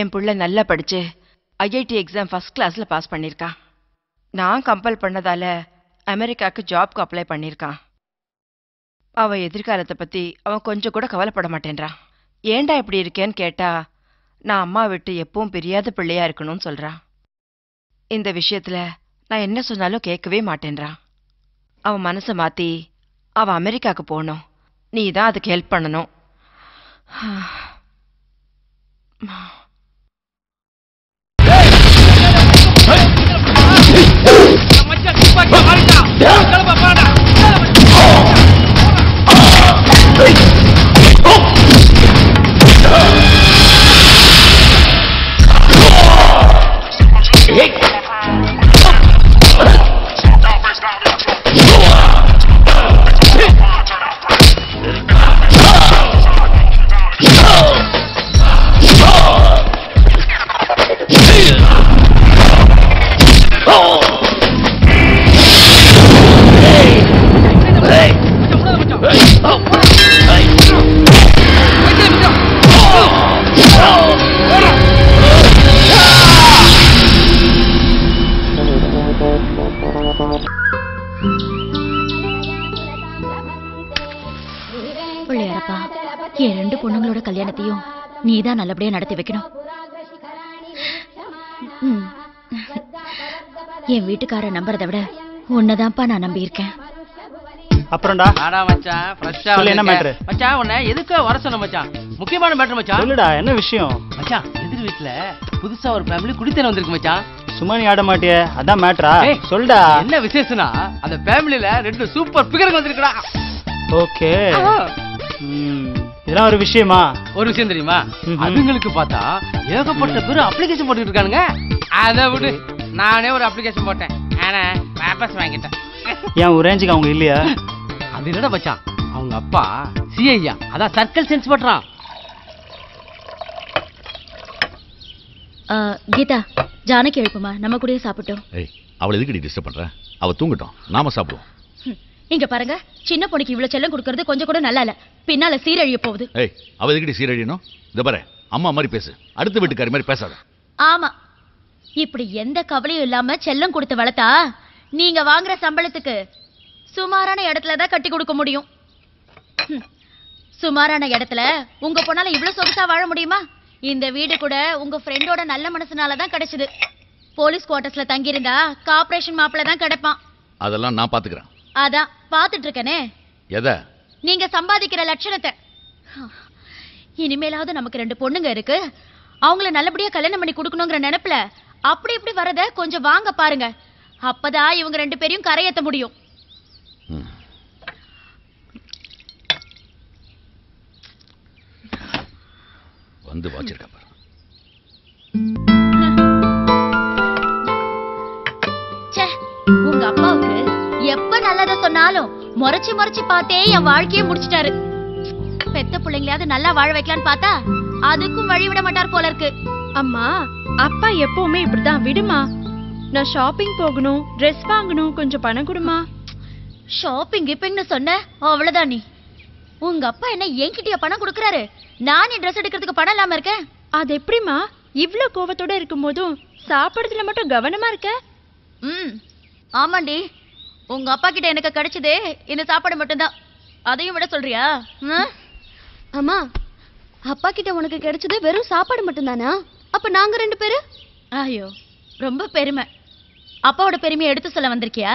என் புள்ள நல்லா படிச்சு ஐஐடி எக்ஸாம் ஃபர்ஸ்ட் கிளாஸ்ல பாஸ் பண்ணிருக்கான். நான் கம்பல் பண்ணதால அமெரிக்காக்கு ஜாப்க்கு அப்ளை பண்ணிருக்கான். அவ எதிர்காலத்தை பத்தி அவன் கொஞ்சம் கூட கவலைப்பட மாட்டேன்றான். ஏண்டா இப்படி இருக்கேன்னு கேட்டா நான் அம்மா விட்டு எப்பவும் பிரியாத பிள்ளையா இருக்கணும்னு சொல்றான். இந்த விஷயத்துல நான் என்ன சொன்னாலும் கேட்கவே மாட்டேன்றான். அவன் மனசை மாத்தி அவன் அமெரிக்காக்கு போகணும். நீ தான் அதுக்கு ஹெல்ப் பண்ணணும். பிள்ளையாரப்பா, என் ரெண்டு பொண்ணுங்களோட கல்யாணத்தையும் நீதான் நல்லபடியா நடத்தி வைக்கணும். என் வீட்டுக்கார நம்புறதை விட உன்னதான்ப்பா நான் நம்பி இருக்கேன். அப்புறம்டா ஆடா மச்சான், ஃப்ரெஷ்ஷா சொல்லு. என்ன மேட்டர் மச்சான்? உன்னை எதுக்கு வர சொன்ன மச்சான்? முக்கியமான மேட்டர் மச்சான். சொல்லுடா, என்ன விஷயம் மச்சான்? எதிர் வீட்ல புதுசா ஒரு ஃபேமிலி குடித்தனம் வந்திருக்கு மச்சான். சும்மா நீ ஆட மாட்டியே, அதான் மேட்டரா? சொல்டா. என்ன விசேஷம்னா அந்த ஃபேமிலில ரெண்டு சூப்பர் பிகர் வந்திருக்குடா. ஓகே, இதெல்லாம் ஒரு விஷயமா? ஒரு விஷயம் தெரியுமா? அதுங்களுக்கு பார்த்தா ஏகப்பட்ட பேர் அப்ளிகேஷன் போட்டுட்டு இருக்கானுங்க. அதை விடு, நானே ஒரு அப்ளிகேஷன் போட்டேன். ஆனா வாபஸ் வாங்கிட்டேன். ஏன் ஒரு ரேஞ்சுக்கு அவங்க இல்லையா? அது என்னடா மச்சான், அவங்க அப்பா சிஐயா, அதான் சர்க்கிள் சென்ஸ் பண்றான். கீதா, ஜானகி எழுப்புமா, நம்ம கூடயே சாப்பிட்டோம். அவளை எதுக்கு டிஸ்டர்ப் பண்ற? அவ தூங்கட்டும், நாம சாப்பிடுவோம். இங்க பாருங்க, சின்ன பொண்ணுக்கு இவ்வளவு செல்லம் கொடுக்கறது கொஞ்சம் கூட நல்லா இல்ல. பின்னால சீரழிய போகுது. அவ எதுக்கு சீரழியணும்? இந்த பாரு, அம்மா மாதிரி பேசு, அடுத்த வீட்டுக்காரி மாதிரி பேசாத. ஆமா, இப்படி எந்த கவலையும் இல்லாம செல்லம் கொடுத்து வளர்த்தா நீங்க வாங்குற சம்பளத்துக்கு சுமாரான இடத்துல தான் கட்டி கொடுக்க முடியும். சுமாரான இடத்துல உங்க பொண்ணால இவ்வளவு சொகுசா வாழ முடியுமா? இந்த வீடு கூட உங்க ஃப்ரெண்டோட நல்ல மனசுனாலதான் கிடைச்சது. போலீஸ் குவார்டர்ஸ்ல தங்கியிருந்தா கார்ப்பரேஷன் மாப்பிள்ள தான் கிடைப்பான். அதெல்லாம் நான் பாத்துக்கிறேன். அதான் பாத்துட்டு இருக்கனே. எதை? நீங்க சம்பாதிக்கிற லட்சணத்தை. இனிமேலாவது நமக்கு 2 பொண்ணுங்க இருக்கு, அவங்கள நல்லபடியா கல்யாணம் பண்ணி கொடுக்கணுங்கிற நினைப்புல அப்படி இப்படி வரத கொஞ்சம் வாங்க பாருங்க. அப்பதான் இவங்க 2 பேரையும் கரையேத்த முடியும். வந்து வாச்சிருக்க பாரு. உங்க அப்பாவுக்கு எப்ப நல்லத சொன்னாலும் முறைச்சு முறைச்சு பார்த்தே என் வாழ்க்கையை முடிச்சிட்டாரு. பெத்த பிள்ளைங்களாவது நல்லா வாழ வைக்கலான்னு பார்த்தா அதுக்கும் வழி விட மாட்டார் போல இருக்கு. அம்மா, அப்பா எப்பவுமே இப்படிதான். விடுமா, நான் ஷாப்பிங் போகணும், ட்ரெஸ் வாங்கணும், கொஞ்சம் பணம் கொடுமா. ஷாப்பிங் கிப்பிங்னு சொன்ன அவ்வளவுதான். நீ உங்க அப்பா என்ன என்கிட்டயா பணம் கொடுக்கறாரு? நான் ட்ரெஸ் எடுக்கிறதுக்கு பணம் இல்லாம இருக்கேன். அது எப்படிமா இவ்ளோ கோவத்தோட இருக்கும் போதும் சாப்பிடுறதுல மட்டும் கவனமா இருக்க? ஆமாண்டி, உங்க அப்பா கிட்ட எனக்கு கிடைச்சதே இந்த சாப்பாடு மட்டும்தான். அதையும் விட சொல்றியா? அம்மா, அப்பா கிட்ட உனக்கு கிடைச்சது வெறும் சாப்பாடு மட்டும்தானா? அப்ப நாங்க 2 பேரு? ஐயோ, ரொம்ப பெருமை. அப்பாவோட பெருமையை எடுத்து சொல்ல வந்திருக்கியா?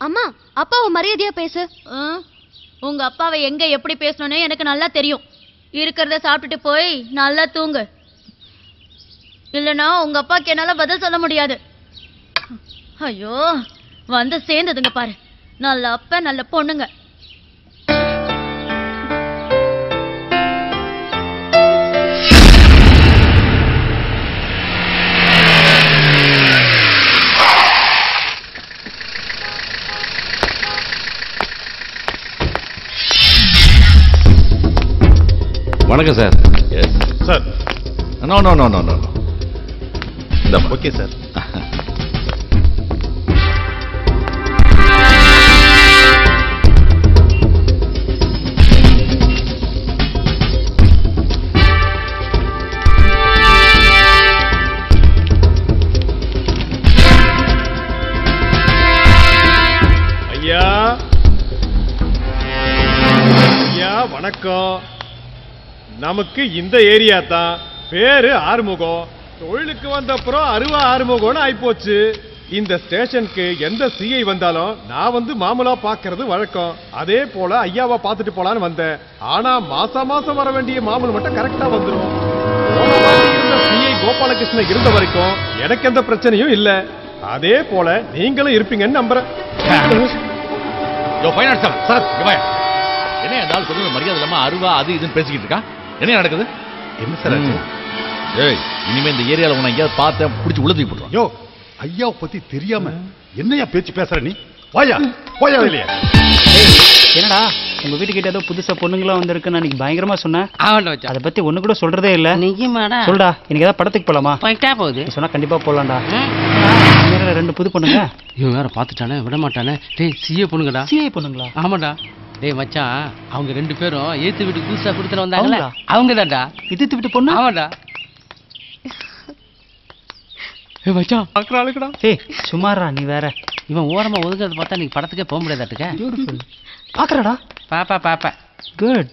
அம்மா, அப்பாவை மரியாதையா பேசு. உங்க அப்பாவை எங்க எப்படி பேசணும்னு எனக்கு நல்லா தெரியும். இருக்கிறத சாப்பிட்டுட்டு போய் நல்லா தூங்கு. இல்லனா உங்க அப்பாக்கு என்னால பதில் சொல்ல முடியாது. ஐயோ, வந்து சேர்ந்ததுங்க பாரு, நல்ல அப்ப நல்ல பொண்ணுங்க. வணக்கம் sir. Yes sir. No no no no no. Okay sir. ஐயா ஐயா வணக்கம். நமக்கு இந்த ஏரியா தான். பேரு ஆறுமுகம். தொழிலுக்கு வந்த அப்புறம் ஆறுமுகம்னு ஆயிப்போச்சு. இந்த ஸ்டேஷனுக்கு எந்த சிஐ வந்தாலும் நான் வந்து மாமூலா பாக்குறது வழக்கம். அதே போல ஐயாவை பார்த்துட்டு போலான்னு வந்தேன். ஆனா மாசம் வர வேண்டிய மாமூல் மட்டும் கரெக்டா வந்துடும். சிஐ கோபாலகிருஷ்ணன் இருந்த வரைக்கும் எனக்கு எந்த பிரச்சனையும் இல்ல. அதே போல நீங்களும் இருப்பீங்கன்னு நம்புறேன். சார், என்ன ஏதாவது சொல்லுங்க, மரியாதை இல்லாம அது இதுன்னு பேசிக்கிட்டு இருக்கா? என்ன நடக்குது? என்ன சார்? ஏய், இனிமே இந்த ஏரியால உன்னை எங்கேயாவது பார்த்தேன் பிடிச்சி உள்ள தூக்கி போட்டுருவான். யோ, ஐயாவை பத்தி தெரியாம என்னையா பேச்சு பேசுற நீ? வாயா இல்லையா? என்னடா உங்க வீட்டுக்கிட்ட ஏதோ புதுசா பொண்ணுங்களாம் வந்திருக்கு, நான் இன்னைக்கு பயங்கரமா சொன்னேன். அதை பத்தி ஒண்ணு கூட சொல்றதே இல்ல. சொல்டா, இன்னைக்கு ஏதாவது படத்துக்கு போலாமா? போகுது சொன்னா கண்டிப்பா போலாம்டா. 2 புது பொண்ணுங்க. இவன் வேற பாத்துட்டானே, விட மாட்டானே. டேய், சிஏ பொண்ணுங்கடா. சிஏ பொண்ணுங்களா? ஆமாடா. டேய் மச்சான், அவங்க 2 பேரும் ஏத்து வீட்டு புதுசா கொடுத்துட்டு வந்தாங்கல்ல, அவங்க தான்டா. இது வீட்டு பொண்ணு? ஆமாடா. ஏய் மச்சான், பாக்குறாளுக்குடா. ஏய் சுமாரா, நீ வேற. இவன் ஓரமா ஒதுங்கறத பார்த்தா நீ படத்துக்கே போக முடியாதாட்டுக்க. பியூட்டிஃபுல். பாக்குறடா. பாப்பா. குட்.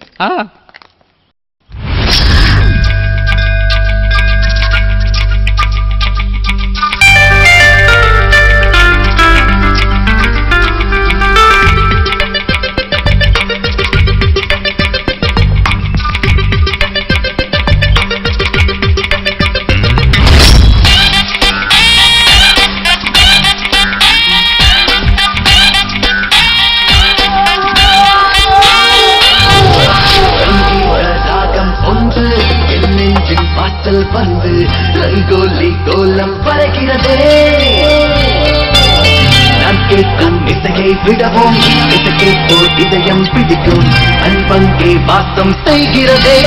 வந்து ரங்கோலி கோலம் பறக்கிறதே. நான் கேட்கும் இசையை விடவும் இசைக்கு போல் இதயம் பிடிக்கும் அன்பங்கே வாசம் செய்கிறதே.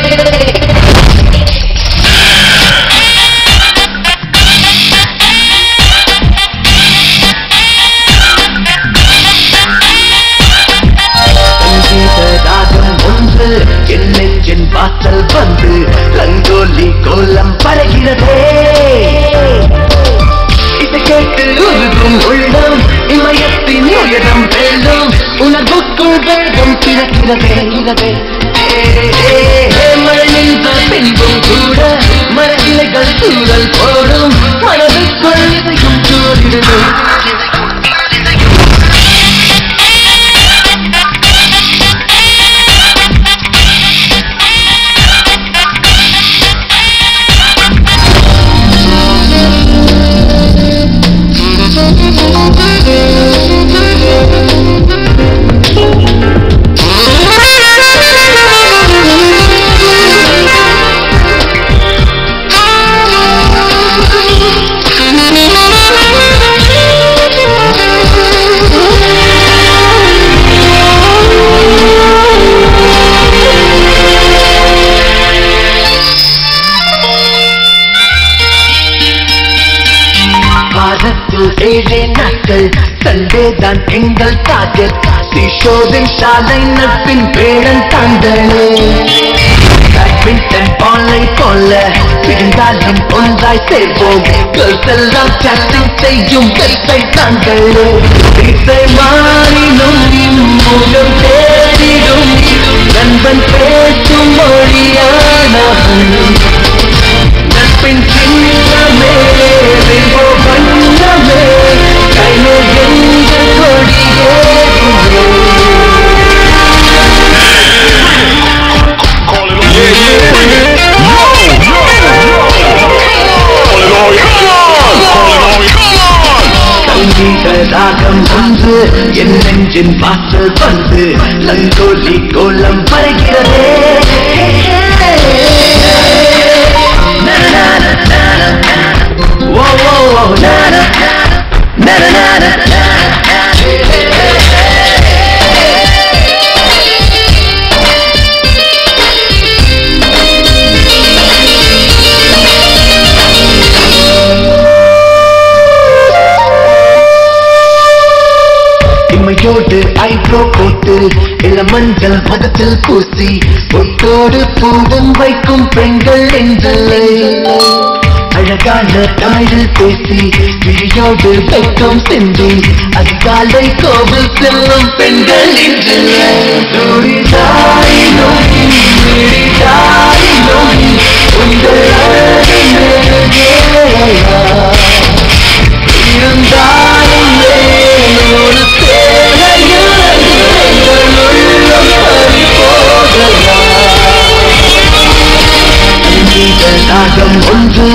ஒன்று என் நெஞ்சின் வாசல் வந்து ரங்கோலி கோலம் பறகிறதே. இதை கேட்டு உருகும் உள்ளம் இமயத்தின் உயரம் வெல்லும் உணர்வுக்குள் வேகம் பிறக்கிறதே. மழை நின்ற பின்பும் கூட மர இலைகள் சூழல் போடும் மனதுக்குள் இதையும் சூழ்கிறது. தான் எங்கள் டார்கெட் ஷோவின் சாலை நட்பின் பேரன் தாங்களே பேட்மிண்டன் பாலை போல பிறந்தாலும் ஒன்றாய் சேர்வோம் கேர்ள்ஸ் எல்லாம் சாட்டிங் செய்யும் வெப்சைட் தாங்களே திசை மாறினும் முகம் தேடிடும் நண்பன் பேசும் மொழியானவன் நட்பின் சின்னமே விம்போ வண்ணமே கையிலே எங்கள் கொடியே ராகம் ஒன்று என் நெஞ்சின் வாசல் வந்து சங்கோலி கோலம் பறக்கிறதே இமையோடு ஐப்ரோ போட்டு இளமஞ்சள் முகத்தில் பூசி பொட்டோடு பூவும் வைக்கும் பெண்கள் என்றில்லை அழகான தாயில் பேசி விழியோடு வைக்கும் சிந்தி அதிகாலை கோவில் செல்லும் பெண்கள் என்றில்லை நொடிதாயினும் நொடிதாயினும் உங்கள் இருந்தாலும் ஒரு சேவையில் எங்கள் உள்ளம் பறி ராகம் ஒன்று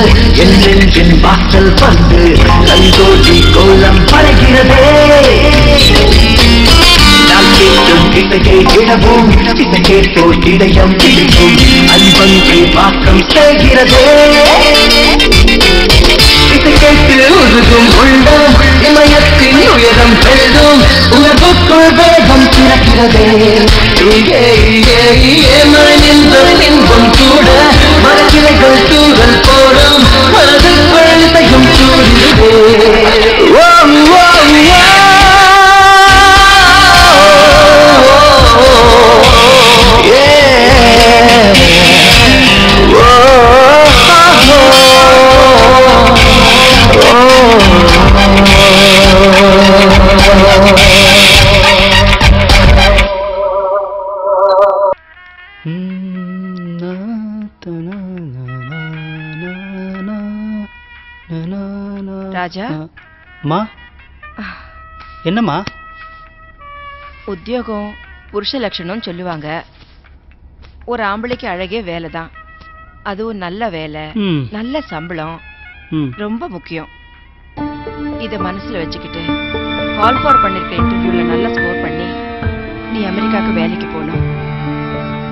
என் நெஞ்சின் வாசல் வந்து கங்கோலி கோலம் பறகிறதே நான் கேட்டும் கிட்டகை இடவும் இதை கேட்டோர் இதயம் பிடிக்கும் அன்பங்கை வாக்கம் செய்கிறதே இதை கேட்டு உருகும் உள்ளம் இமயத்தின் உயரம் பெழும் உணர்வுக்குள் வேகம் பிறக்கிறதே மனிதன் இன்பம் கூட மரக்கிளைகள் தூரல் போடும் மனதுக்குள் இசையும் சூழ்கிறதே ராஜா மா என்னம்மா உத்தியோகம் புருஷ லட்சணம் சொல்லுவாங்க. ஒரு ஆம்பளைக்கு அழகே வேலை தான், அதுவும் நல்ல வேலை, நல்ல சம்பளம் ரொம்ப முக்கியம். இத மனசுல வச்சுக்கிட்டு கால் ஃபார் பண்ணிருக்க இன்டர்வியூல நல்லா ஸ்கோர் பண்ணி நீ அமெரிக்காக்கு வேலைக்கு போகணும்.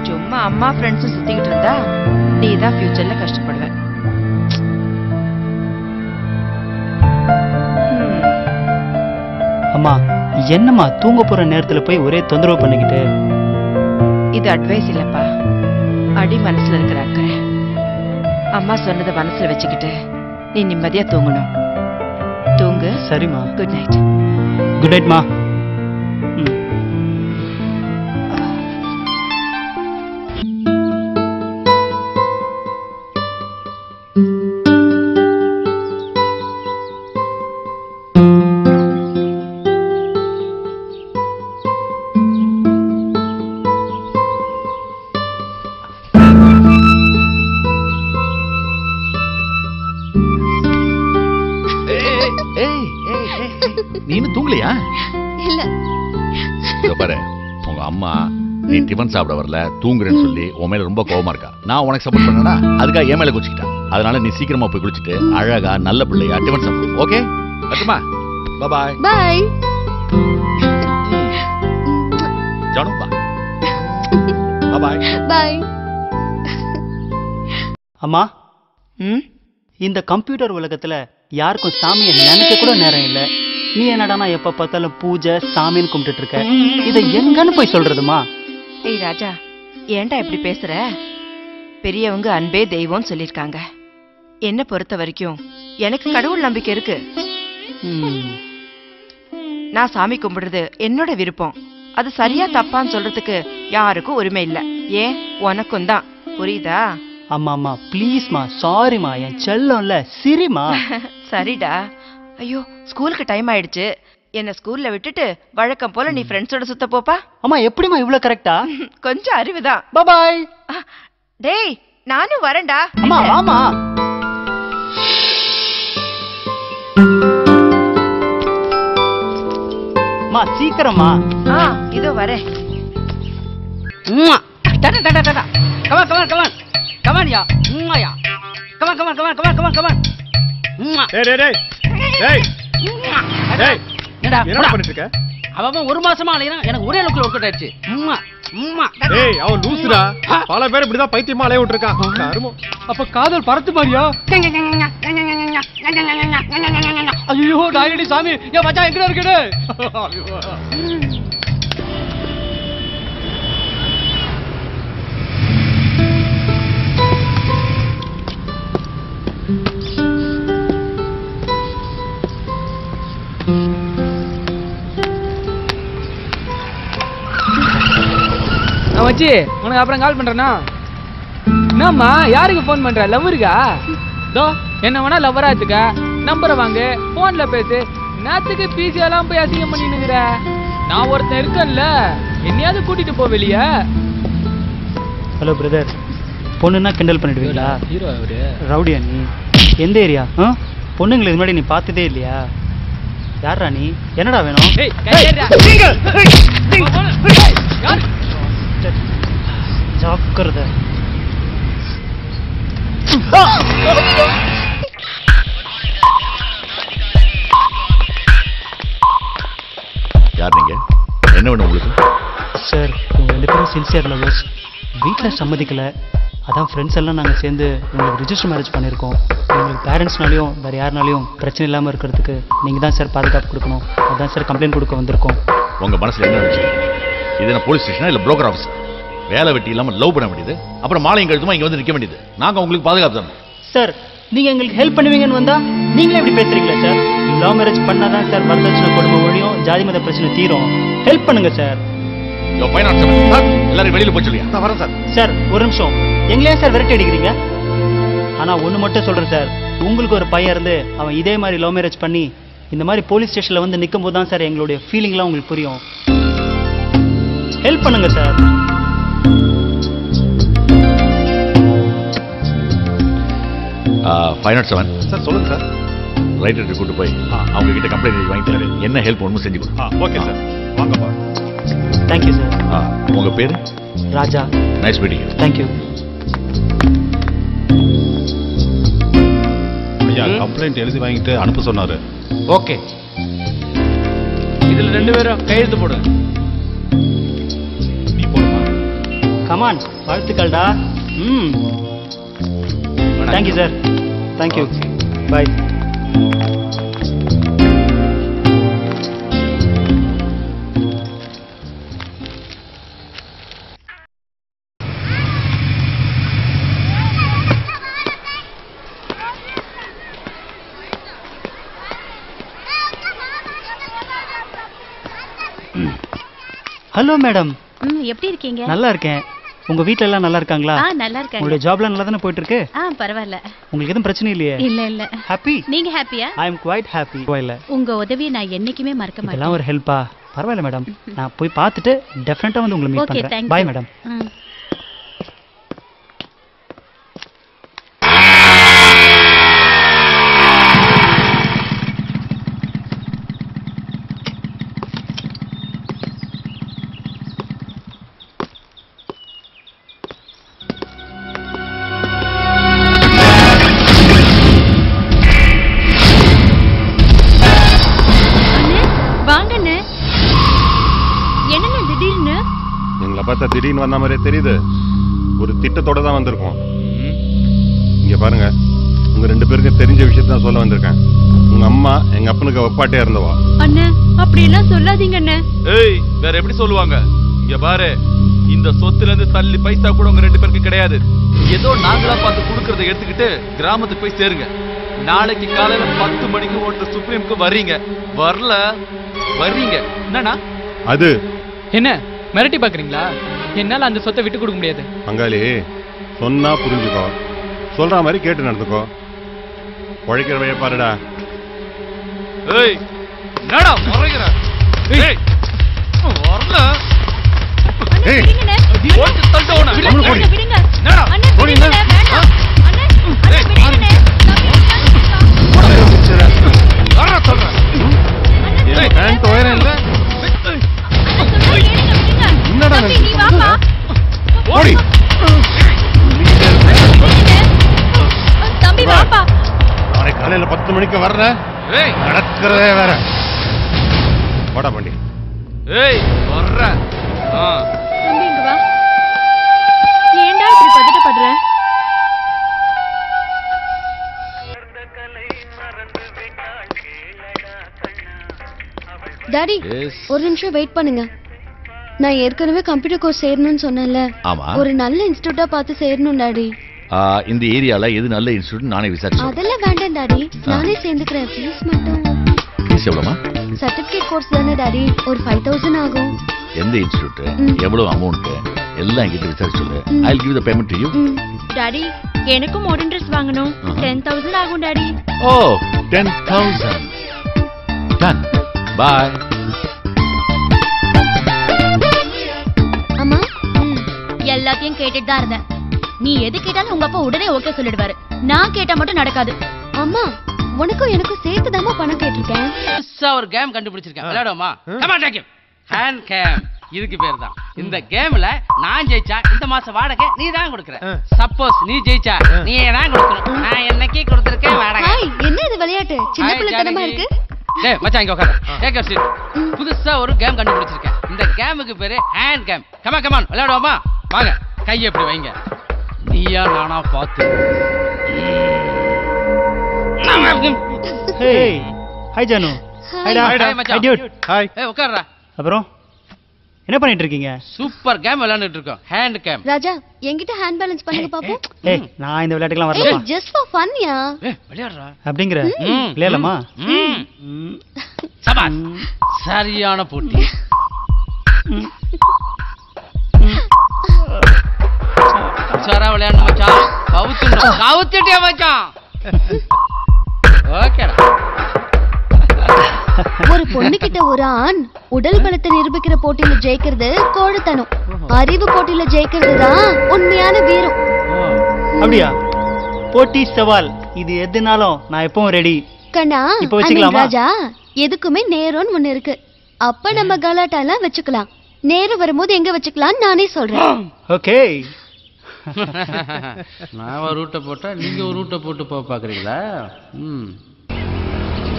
சும்மா அம்மா ஃப்ரெண்ட்ஸும் சுத்திக்கிட்டு இருந்தா நீ தான் ஃபியூச்சர்ல கஷ்டப்படுவ. அம்மா என்னம்மா தூங்க போற நேரத்துல போய் ஒரே தொந்தரவு பண்ணிக்கிட்டு? இது அட்வைஸ் இல்லப்பா, அடி மனசுல இருக்கிற அக்கறை. அம்மா சொன்னதை மனசுல வச்சுக்கிட்டு நீ நிம்மதியா தூங்கணும். தூங்கு. சரிம்மா. Good night. குட் நைட்மா. தூங்கலையா? இல்ல. பாரு, உங்க அம்மா நீ டிஃபன் சாப்பிட வரல தூங்குறேன்னு சொல்லி உன் மேல ரொம்ப கோவமா இருக்கா. நான் உனக்கு சப்போர்ட் பண்ணனா அதுக்காக என் மேல குச்சிக்கிட்டா. அதனால நீ சீக்கிரமா போய் குளிச்சுட்டு அழகா நல்ல பிள்ளையா டிஃபன் சாப்பிடு. ஓகே அட்டுமா? Bye bye. ஜானு பா. Bye bye. அம்மா, இந்த கம்ப்யூட்டர் உலகத்துல யாருக்கும் சாமியை நினைக்க கூட நேரம் இல்லை. நீ என்னடானா எப்ப பார்த்தாலும் பூஜை சாமின்னு கும்பிட்டு இருக்க. இதை எங்கன்னு போய் சொல்றதுமா? ஏய் ராஜா, ஏன்டா இப்படி பேசுற? பெரியவங்க அன்பே தெய்வம்னு சொல்லிருக்காங்க. என்ன பொறுத்த வரைக்கும் எனக்கு கடவுள் நம்பிக்கை இருக்கு. நான் சாமி கும்பிடுறது என்னோட விருப்பம். அது சரியா தப்பான்னு சொல்றதுக்கு யாருக்கும் உரிமை இல்ல. ஏன் உனக்கும் தான், புரியுதா? அம்மா ப்ளீஸ்மா, சாரிமா, என் செல்லம்ல சிரிமா. சரிடா. ஐயோ ஸ்கூலுக்கு டைம் ஆயிடுச்சு. என்ன ஸ்கூல்ல விட்டுட்டு வழக்கம் போல நீ ஃப்ரெண்ட்ஸோட சுத்த போப்பா. அம்மா எப்படிமா இவ்வளவு கரெக்டா? கொஞ்சம் அறிவுதான். பாய். டேய் நானும் வரேன்டா. அம்மா வாமா. மா சீக்கிரமா. இதோ வரேன். அவன் ஒரு மாசமா அலையறான். எனக்கு ஒரே லுக்ல ஒர்க் அவுட் ஆயிடுச்சு. ஏய் அவன் லூசுடா. பல பேர் இப்படிதான் பைத்தியமா அலைய விட்டுருக்கான். அப்ப காதல் பறத்து மாதிரியா? ஐயோ டாயடி சாமி, என் மச்சான் எங்க இருக்கடே? மச்சி உனக்கு அப்புறம் கால் பண்றேனா? என்னம்மா யாருக்கு போன் பண்ற? லவ்வருக்கா? தோ என்ன வேணா லவ்வரா எடுத்துக்க. நம்பரை வாங்கு, போன்ல பேசு. நேத்துக்கு பிசி எல்லாம் போய் அசிங்கம் பண்ணினுங்கிற. நான் ஒருத்தன் இருக்கேன்ல, என்னையாவது கூட்டிட்டு போ வெளிய. ஹலோ பிரதர், பொண்ணுன்னா கிண்டல் பண்ணிடுவீங்களா? ஹீரோ அவரு. ரவுடியா நீ? எந்த ஏரியா? பொண்ணுங்களுக்கு முன்னாடி நீ பார்த்ததே இல்லையா? யாரா நீ? என்னடா வேணும்? ஜாக்கிரதை. யார் நீங்க? என்ன வேணும் உங்களுக்கு? சார் உங்க 2 பேரும் சின்சியர் லவர்ஸ். வீட்டில் சம்மதிக்கல. அதான் ஃப்ரெண்ட்ஸ் எல்லாம் நாங்கள் சேர்ந்து உங்களுக்கு ரிஜிஸ்டர் மேரேஜ் பண்ணியிருக்கோம். உங்களுக்கு பேரண்ட்ஸ்னாலையும் வேறு யாருனாலையும் பிரச்சனை இல்லாமல் இருக்கிறதுக்கு நீங்கள் தான் சார் பாதுகாப்பு கொடுக்கணும். அதான் சார் கம்ப்ளைண்ட் கொடுக்க வந்திருக்கோம். உங்கள் மனசில் என்ன நினச்சி? இது என்ன போலீஸ் ஸ்டேஷனா இல்லை புரோக்கர் ஆஃபீஸ்? வேலை வெட்டி இல்லாமல் லவ் பண்ண வேண்டியது, அப்புறம் மாலையும் கழுத்துமா இங்கே வந்து நிற்க வேண்டியது. நாங்கள் உங்களுக்கு பாதுகாப்பு தானே சார். நீங்கள் எங்களுக்கு ஹெல்ப் பண்ணுவீங்கன்னு வந்தால் நீங்களே இப்படி பேசுகிறீங்களா சார்? லவ் மேரேஜ் பண்ணால் தான் சார் வரதட்சணை கொடுமை ஒழியும், ஜாதி மத பிரச்சனை தீரும். ஹெல்ப் பண்ணுங்க சார். எல்லாரும் வெளியில் போய் சொல்லியா? வரேன் சார். சார் ஒரு நிமிஷம், எங்களையே சார் விரட்டி அடிக்கிறீங்க? ஆனால் ஒன்று மட்டும் சொல்கிறேன் சார், உங்களுக்கு ஒரு பையன் இருந்து அவன் இதே மாதிரி லவ் மேரேஜ் பண்ணி இந்த மாதிரி போலீஸ் ஸ்டேஷனில் வந்து நிற்கும் போது தான் சார் எங்களுடைய ஃபீலிங்லாம் உங்களுக்கு புரியும். ஹெல்ப் பண்ணுங்க சார். சார் சொல்லுங்க சார். ரைட்டர் கூட்டு போய் அவங்க கிட்ட கம்ப்ளைண்ட் வாங்கிட்டு என்ன ஹெல்ப் ஒன்றும் செஞ்சு கொடுங்க. ஓகே சார், வாங்கப்பா. Thank you sir. உங்க பேரு? ராஜா. Nice meeting. தேங்க்யூ. ஐயா கம்ப்ளைண்ட் எழுதி வாங்கிட்டு அனுப்ப சொன்னாரு. ஓகே, இதுல 2 பேரும் கையெழுத்து போடு. நீ போடுமா? கமான், வாழ்த்துக்கள்டா. Thank you sir. Thank you. Bye. Hello madam. எப்படி இருக்கீங்க? நல்லா இருக்கேன். உங்க வீட்ல எல்லாம் நல்லா இருக்காங்களா? நல்லா இருக்காங்க. உங்களுடைய ஜாப்ல நல்லா தானே போயிட்டு இருக்கு? பரவாயில்ல. உங்களுக்கு எதுவும் பிரச்சனை இல்லையே? இல்ல. ஹாப்பி? நீங்க ஹாப்பியா? ஐ அம் குவைட் ஹாப்பி. இல்ல உங்க உதவியை நான் என்னைக்குமே மறக்க மாட்டேன். இதெல்லாம் ஒரு ஹெல்ப்பா? பரவாயில்ல மேடம், நான் போய் பார்த்துட்டு டெஃபினட்டா வந்து உங்களை மீட் பண்றேன். Bye madam. பார்த்தா திடீர்னு வந்த மாதிரியே தெரியுது. ஒரு திட்டத்தோட தான் வந்திருக்கோம். இங்க பாருங்க, உங்க 2 பேருக்கு தெரிஞ்ச விஷயத்தான் சொல்ல வந்திருக்கேன். உங்க அம்மா எங்க அப்பனுக்கு ஒப்பாட்டே இருந்தவா. அண்ணே அப்படி எல்லாம் சொல்லாதீங்க அண்ணே. ஏய் வேற எப்படி சொல்லுவாங்க? இங்க பாரு, இந்த சொத்துல இருந்து தள்ளி பைசா கூட உங்க 2 பேருக்கு கிடையாது. ஏதோ நாங்களா பார்த்து கொடுக்கறத எடுத்துக்கிட்டு கிராமத்துக்கு போய் சேருங்க. நாளைக்கு காலையில 10 மணிக்கு ஒன்று சுப்ரீம்க்கு வர்றீங்க. வரல வர்றீங்க என்னண்ணா? அது என்ன மிரட்டி பாக்குறீங்களா? என்னால அந்த சொத்தை விட்டு கொடுக்க முடியாது. பங்காளி, சொன்னா புரிஞ்சுக்கோ, சொல்ற மாதிரி கேட்டு நடந்துக்கோ. உழைக்கிற வழியை பாருடா. ஏய் என்னடா முறைகிற? ஏய் வரல. ஏய் ஓட்டு தள்ளுடா. நம்மள போடி. என்னடா? போடிங்க. ஏய் வரற சொல்ற. ஏய் பேண்ட் ஒயரம் இல்ல. என்னடா நினைச்சிட்டு போடி. தம்பி வாப்பா. நாளைக்கு காலையில 10 மணிக்கு வர்ற. ஏய் நடக்கிறதே வேற. வாடா பண்டி. ஏய் வரற. தம்பி இங்க வா. ஏன்டா இப்படி பதட்டப்படுற? டாடி ஒரு நிமிஷம் வெயிட் பண்ணுங்க. நான் ஏற்கனவே கம்ப்யூட்டர் கோர்ஸ் சேரணும்னு சொன்னேன்ல, ஆமா. ஒரு நல்ல இன்ஸ்டிடியூட்டா பார்த்து சேரணும் டாடி. இந்த ஏரியால எது நல்ல இன்ஸ்டிடியூட் நானே விசாரிச்சேன். அதெல்லாம் வேண்டாம் டாடி, நானே சேர்ந்துக்கிறேன். ஃபீஸ் மட்டும். ஃபீஸ் எவ்வளவுமா? சர்டிபிகேட் கோர்ஸ் தானே டாடி, ஒரு 5000 ஆகும். எந்த இன்ஸ்டிடியூட், எவ்வளவு அமௌண்ட் எல்லாம் என்கிட்ட விசாரிச்சு சொல்லு. I'll give the payment to you. Daddy எனக்கும் மாடர்ன் Dress வாங்கணும். 10000 ஆகும் டாடி. ஓ 10,000. Done. Bye. அம்மா எல்லாத்தையும் கேட்டுட்டு தான் இருந்தேன். நீ எது கேட்டாலும் உங்க அப்பா உடனே ஓகே சொல்லிடுவாரு. நான் கேட்டா மட்டும் நடக்காது. அம்மா உனக்கும் எனக்கும் சேர்த்துதாம்மா பணம் கேட்டிருக்கேன். புதுசா ஒரு கேம் கண்டுபிடிச்சிருக்கேன். விளையாடுவோமா? Come on take. Hand game இதுக்கு பேர் தான். இந்த கேம்ல நான் ஜெயிச்சா இந்த மாசம் வாடகை நீ தான் கொடுக்கற. சப்போஸ் நீ ஜெயிச்சா நீ தான் கொடுக்கணும். நான் என்னைக்கு கொடுத்திருக்கேன் வாடகை. ஹாய், என்ன இது விளையாட்டு? சின்ன பிள்ளைத்தனமா இருக்கு. டேய் மச்சான் இங்க உட்காரு. Take your seat. புதுசா ஒரு கேம் கண்டுபிடிச்சிருக்கேன். இந்த கேமுக்கு பேரு hand game. Come on come on விளையாடுவோமா? வாங்க கையை எப்படி வைங்க. நீயா நானா பாத்து. Hey hi Janu. ஹாய்டா. ஹாய் மச்சான். Hi dude. ஹாய். ஏய் உட்காருடா. அப்புறம் என்ன பண்ணிட்டு இருக்கீங்க? சூப்பர் கேம் விளையாண்டுட்டு இருக்கோம். Hand game. ராஜா என்கிட்ட ஹேண்ட் பேலன்ஸ் பண்ணுங்க பாப்போம். ஏய் நான் இந்த விளையாட்டுக்குலாம் ஏய் வரலப்பா. Just for fun yeah. ஏய் விளையாடுறா. அப்படிங்கற விளையாடலாமா? சபாஸ். சரியான போட்டி. சரா விளையாடணும் மச்சான். கவுத்துட்டே மச்சான். ஓகேடா. ஒரு பொண்ணு கிட்ட ஒரு ஆண் உடல் பலத்தை நிரூபிக்கிற போட்டியில ஜெயிக்கிறது கோழைத்தனம். அறிவு போட்டியில ஜெயிக்கிறது தான் உண்மையான வீரம். அப்படியா? போட்டி சவால் இது எதுனாலும் நான் எப்பவும் ரெடி. கண்ணா இப்போ வச்சுக்கலாமா? ராஜா எதுக்குமே நேரம்னு ஒண்ணு இருக்கு. அப்ப நம்ம கலாட்டாலாம் வச்சுக்கலாம். நேரம் வரும்போது எங்க வச்சுக்கலாம் நானே சொல்றேன். ஓகே. நான் ஒரு ரூட்டை போட்டா நீங்க ஒரு ரூட்டை போட்டு போக பாக்குறீங்களா?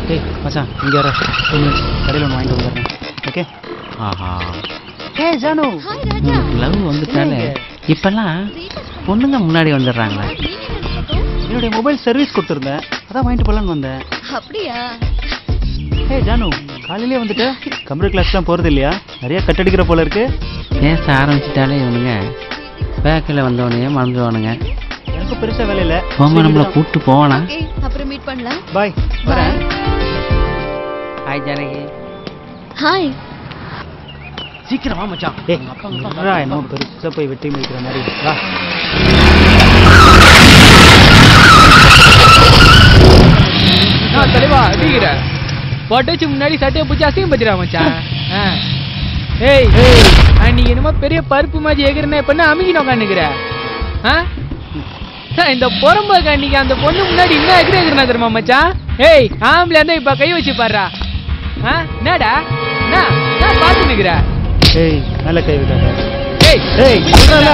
டேய் மச்சான் இங்க வர 2 minutes கடையில ஒன்று வாங்கிட்டு வந்துடுறேன். ஓகே. ஆஹா. ஏய் ஜானு. ஹாய் ராஜா. லவ் வந்துட்டாலே இப்பெல்லாம் பொண்ணுங்க முன்னாடி வந்துடுறாங்களே. என்னுடைய மொபைல் சர்வீஸ் கொடுத்துருந்தேன், அதான் வாங்கிட்டு போகலான்னு வந்தேன். அப்படியா? ஏய் ஜானு காலையிலே வந்துட்டு கம்ப்யூட்டர் கிளாஸ்லாம் போகிறது இல்லையா? நிறைய கட்டடிக்கிற போல இருக்கு. பேச ஆரம்பிச்சிட்டாலே இவனுங்க பேக்கில் வந்தவனையே மறந்துடுவானுங்க. எனக்கு பெருசாக வேலை இல்லை. அவங்க நம்மளை கூப்பிட்டு போவானா? ஓகே அப்புறம் மீட் பண்ணலாம். பாய் வரேன். ஹாய் ஜானகி. ஹாய். சீக்கிரம் வா மச்சான். ஏய் அப்பா என்ன பெருசாக போய் வெட்டி முடிக்கிற மாதிரி வா. நான் தலைவா அடிக்கிற பொட்டச்சு முன்னாடி சட்டையை பிடிச்சி அசிங்கம் பத்திரா மச்சான். ஏய் நீ என்னமோ பெரிய பருப்பு மாதிரி எகிறனே பண்ண அமுகின உட்காந்துக்கிற. இந்த பொறம்பு நீங்க அந்த பொண்ணு முன்னாடி என்ன எகிறனா தெரியுமா மச்சான்? ஏய் ஆம்பளை இருந்தா இப்ப கை வச்சு பாடுறா. என்னடா நான் பார்த்து நிக்கிற. ஏய் நல்ல கை விடாத. ஏய் ஏய் சொல்றல.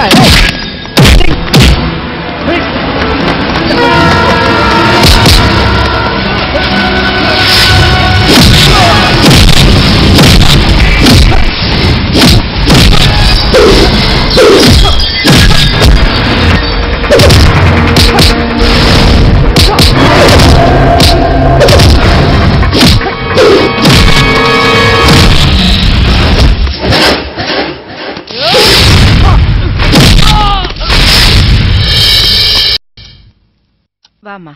வாமா,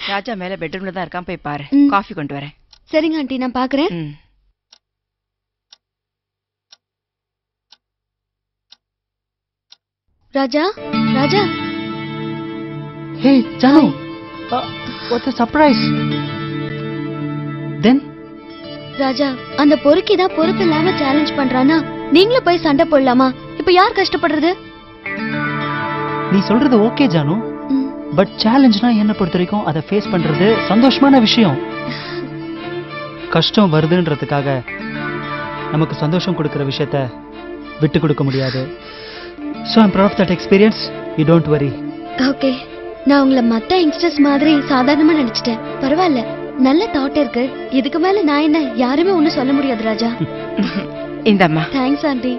ராஜா மேல பெட்ரூம்ல தான் இருக்கான், போய் பாரு. காஃபி கொண்டு வரேன். சரிங்க ஆண்டி, நான் பாக்குறேன். Raja Raja. Hey, Janu. What a surprise. Then? ராஜா, அந்த பொறுக்கி தான் பொறுப்பு இல்லாம சேலஞ்ச் பண்றானா நீங்களும் போய் சண்டை போடலாமா? இப்ப யார் கஷ்டப்படுறது? நீ சொல்றது ஓகே ஜானு, பட் சேலஞ்ச்னா என்ன பொறுத்த வரைக்கும் அதை ஃபேஸ் பண்றது சந்தோஷமான விஷயம். கஷ்டம் வருதுன்றதுக்காக நமக்கு சந்தோஷம் கொடுக்கிற விஷயத்த விட்டு கொடுக்க முடியாது. So I'm proud of that experience. You don't worry. Okay, நான் உங்களை மத்த யங்ஸ்டர்ஸ் மாதிரி சாதாரணமா நினைச்சிட்டேன். பரவாயில்ல, நல்ல தாட் இருக்கு. இதுக்கு மேல நான் என்ன யாருமே ஒன்னும் சொல்ல முடியாது ராஜா. இந்தம்மா. Thanks aunty.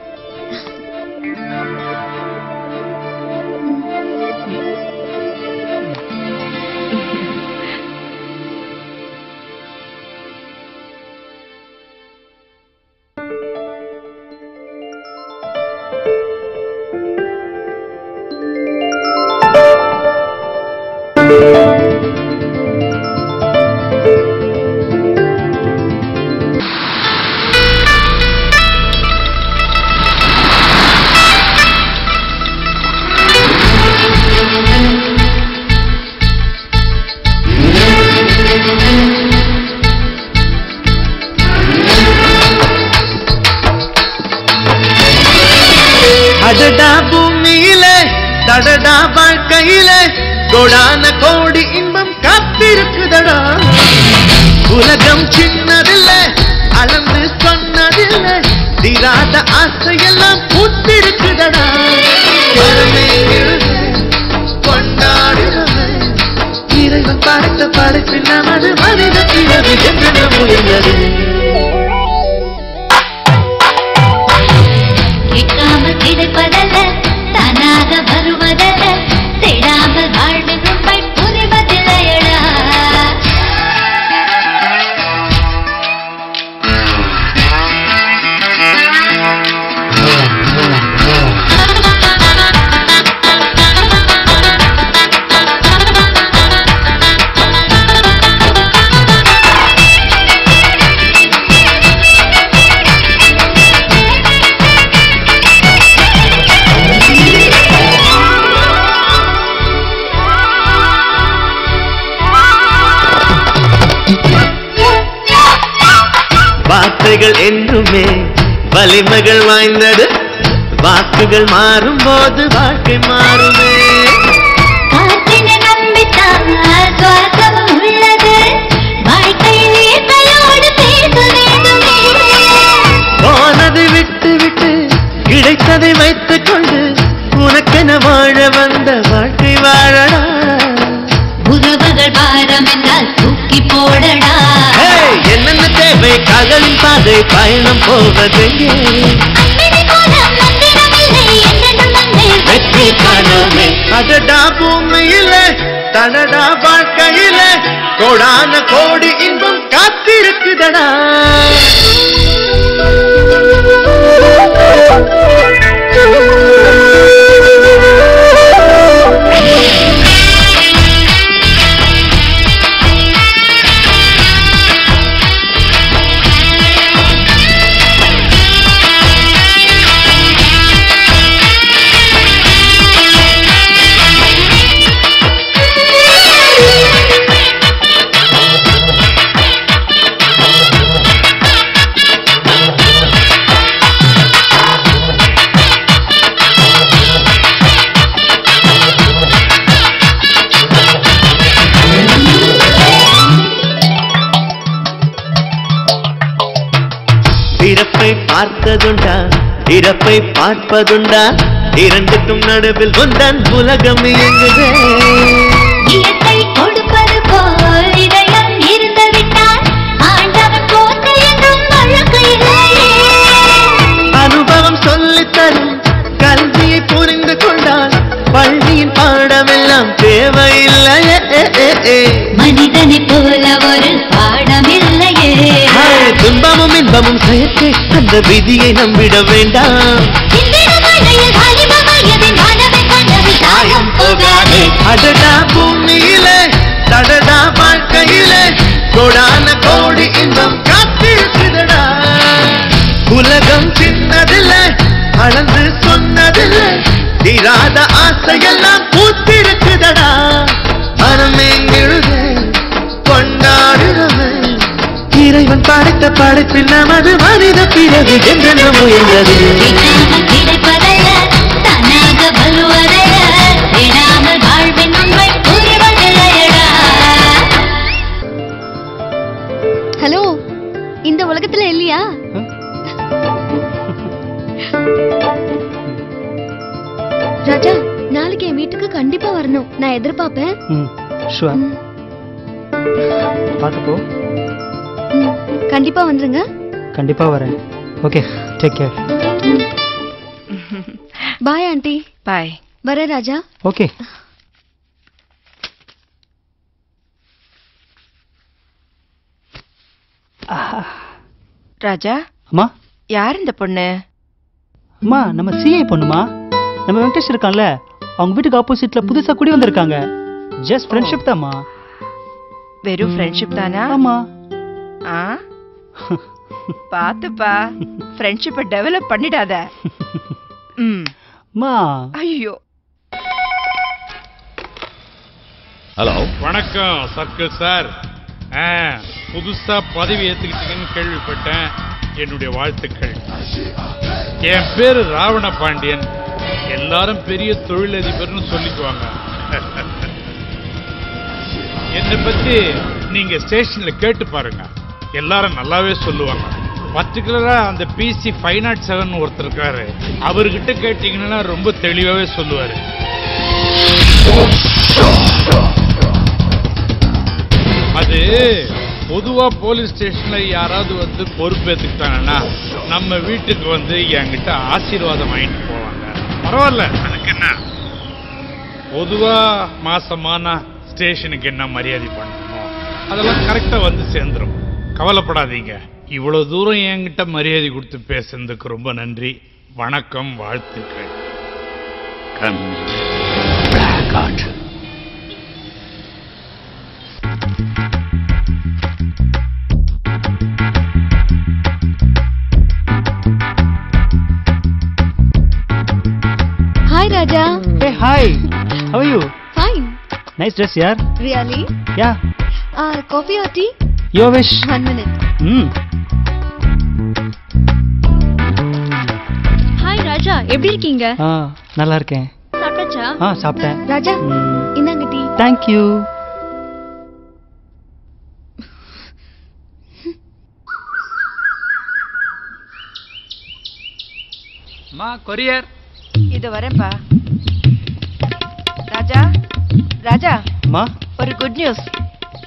அடடா பூமியிலே தடடா வாழ்க்கையிலே கோடான கோடி இன்பம் காத்திருக்குதடா. உலகம் சின்னதில்லை, அளந்து சொன்னதில்லை, தீராத ஆசையெல்லாம் பூத்திருக்குதடா. கொண்டாடுறவே இறைவன் படைத்த படைப்பின் நமது மனித பிறகு என்று முடிந்தது. கேட்காமல் கிடைப்பதல்ல, தானாக வருவதல்ல, தேடாமல் வாழ்வின் உண்மை புரிவதில்லையடா. வார்த்தைகள் என்றுமே வலிமைகள் வாய்ந்தது, வாக்குகள் மாறும் போது வாழ்க்கை மாறுமே. காற்றினை நம்பித்தான் சுவாசமும் உள்ளது, வாழ்க்கையில் இயற்கையோடு பேச வேண்டுமே. போனதை விட்டு விட்டு கிடைத்ததை வைத்துக் கொண்டு உனக்கென வாழ வந்த வாழ்க்கை வாழடா. உறவுகள் பாரம் என்றால் தூக்கி போடடா. என்னென்ன தேவை காதலின் பாதை பயணம் போவதெங்கே? வெற்றி காணோமே. அடடா பூமியிலே தடடா வாழ்க்கையிலே கோடான கோடி இன்பம் காத்திருக்குதடா. பிறப்பை பார்த்ததுண்டா, இறப்பை பார்ப்பதுண்டா, இரண்டுக்கும் நடுவில் ஒன்றன் உலகம் இயங்குதே. இயற்கை கொடுப்பது போல் இதயம் இருந்து விட்டால் ஆண்டவன் போட்டு என்றும் வழக்கு இல்லையே. அனுபவம் சொல்லித்தரும் கல்வியை புரிந்து கொண்டால் பள்ளியின் பாடமெல்லாம் தேவையில்லையே. மனிதனை போல ஒரு பாடம் இல்லையே. துன்பமும் இன்பமும் சேர்த்து அந்த விதியை நம்பிட வேண்டாம். அடடா பூமியிலே தடடா வாழ்க்கையிலே கோடான கோடி இன்பம் காத்திருக்குதடா. உலகம் சின்னதில்லை, அளந்து சொன்னதில்லை, தீராத ஆசையெல்லாம் பூத்திருக்குதடா மனமேங்கிடுது கொண்டாடுறது இறைவன் படைத்த படைப்பில் நமது மனித பிறகு என்றென்ன முயன்றது கிடைப்பதல்ல தானாக வருவதல்ல தேடாமல் வாழ்வின் உண்மை புரிவதில்லையடா. ஹலோ, இந்த உலகத்துல இல்லையா? ராஜா, நாளைக்கு என் வீட்டுக்கு கண்டிப்பா வரணும். நான் எதிர்பார்ப்பேன். ஷுவர். பார்த்துக்கோ. கண்டிப்பா வந்துருங்க. கண்டிப்பா வரேன். Okay, take care. Bye aunty. Bye. வரேன் ராஜா. ஓகே. ராஜா. அம்மா, யார் இந்த பொண்ணு? அம்மா, நம்ம சிஐ பொண்ணுமா. நம்ம வெங்கடேஷ் இருக்கான்ல, அவங்க வீட்டுக்கு ஆப்போசிட்ல புதுசா குடி வந்திருக்காங்க. ஜஸ்ட் ஃப்ரெண்ட்ஷிப் தான்மா. வெறும் ஃப்ரெண்ட்ஷிப் தானா? ஆமா. பாத்துப்பா, ஃப்ரெண்ட்ஷிப்பை டெவலப் பண்ணிடாத. மா. ஐயோ. ஹலோ. வணக்கம் சர்க்கிள் சார். புதுசா பதவி ஏத்துக்கிட்டீங்கன்னு கேள்விப்பட்டேன். என்னுடைய வாழ்த்துக்கள். என் பேரு ராவண பாண்டியன். எல்லாரும் பெரிய தொழிலதிபர்னு சொல்லிக்குவாங்க. என்னை பத்தி நீங்க ஸ்டேஷன்ல கேட்டு பாருங்க, எல்லாரும் நல்லாவே சொல்லுவாங்க. பர்டிகுலரா அந்த PC 507 ஒருத்தர் இருக்காரு, அவர்கிட்ட கேட்டீங்கன்னா ரொம்ப தெளிவாவே சொல்லுவாரு. அது பொதுவா போலீஸ் ஸ்டேஷன்ல யாராவது வந்து பொறுப்பேற்றுக்கிட்டாங்கன்னா நம்ம வீட்டுக்கு வந்து என்கிட்ட ஆசீர்வாதம் வாங்கிட்டு போவாங்க. பரவாயில்ல, எனக்கு என்ன, பொதுவா மாசமான ஸ்டேஷனுக்கு என்ன மரியாதை பண்ணணுமோ அதெல்லாம் கரெக்டா வந்து சேர்ந்துரும். கவலைப்படாதீங்க. இவ்வளவு தூரம் என்கிட்ட மரியாதை கொடுத்து பேசுறதுக்கு ரொம்ப நன்றி. வணக்கம், வாழ்த்துக்கள். Hi Raja. Hey, hi. How are you? Fine. Nice dress, yaar. Really? Yeah. Coffee or tea? Your wish. 1 minute. Hi ராஜா, எப்படி இருக்கீங்க? நல்லா இருக்கேன். சாப்பிட்டாச்சா? சாப்பிட்டேன். ராஜா, இந்தாங்க டீ. Thank you. மா, கொரியர். இது வரேன்பா. ராஜா. ராஜா. மா, ஒரு குட் நியூஸ்.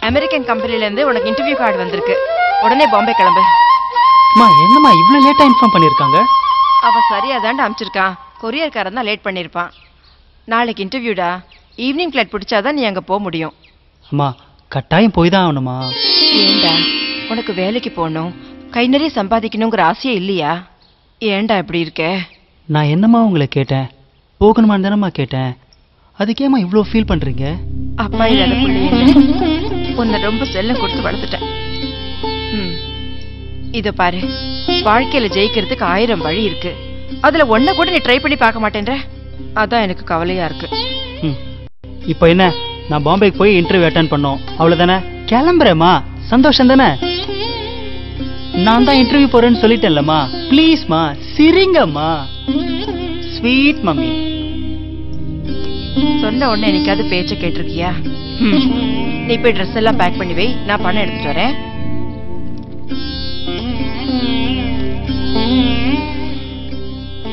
அமெரிக்கன் கம்பெனில இருந்து உனக்கு இன்டர்வியூ கார்டு வந்திருக்கு. உடனே பாம்பே கிளம்பு. மா, என்னம்மா இவ்ளோ லேட்டா இன்ஃபார்ம் பண்ணிருக்காங்க? அவ சரியா தாண்டா அனுப்பிச்சிருக்கான். கொரியர்காரன் தான் லேட் பண்ணிருப்பான். நாளைக்கு இன்டர்வியூடா. ஈவினிங் ஃபிளைட் பிடிச்சாதான் நீ அங்க போக முடியும். அம்மா, கட்டாயம் போய் தான் ஆகணுமா? ஏண்டா, உனக்கு வேலைக்கு போகணும், கை நிறைய சம்பாதிக்கணுங்கிற ஆசையே இல்லையா? ஏண்டா இப்படி இருக்க? நான் என்னம்மா உங்களை கேட்டேன்? போகணுமான்னு தானம்மா கேட்டேன். அதுக்கேம்மா இவ்வளோ ஃபீல் பண்றீங்க? அப்பா இல்லாத பிள்ளைங்க உன்னை ரொம்ப செல்லம் கொடுத்து வளர்த்துட்டேன். இத பாரு, வாழ்க்கையில ஜெயிக்கிறதுக்கு 1000 வழி இருக்கு. அதுல ஒன்ன கூட நீ ட்ரை பண்ணி பார்க்க மாட்டேன்ற. அதான் எனக்கு கவலையா இருக்கு. இப்போ என்ன, நான் பாம்பேக்கு போய் இன்டர்வியூ அட்டெண்ட் பண்ணோம், அவ்வளவுதானே? கிளம்புறேம்மா, சந்தோஷம் தானே? நான் தான் இன்டர்வியூ போறேன்னு சொல்லிட்டேன்லம்மா. ப்ளீஸ்மா, சிரிங்கம்மா. Sweet mummy. சொன்ன உடனே எனக்காவது பேச்ச கேட்டிருக்கியா? நீ போய் ட்ரெஸ் எல்லாம் பேக் பண்ணி வை, நான் பணம் எடுத்துட்டு வரேன்.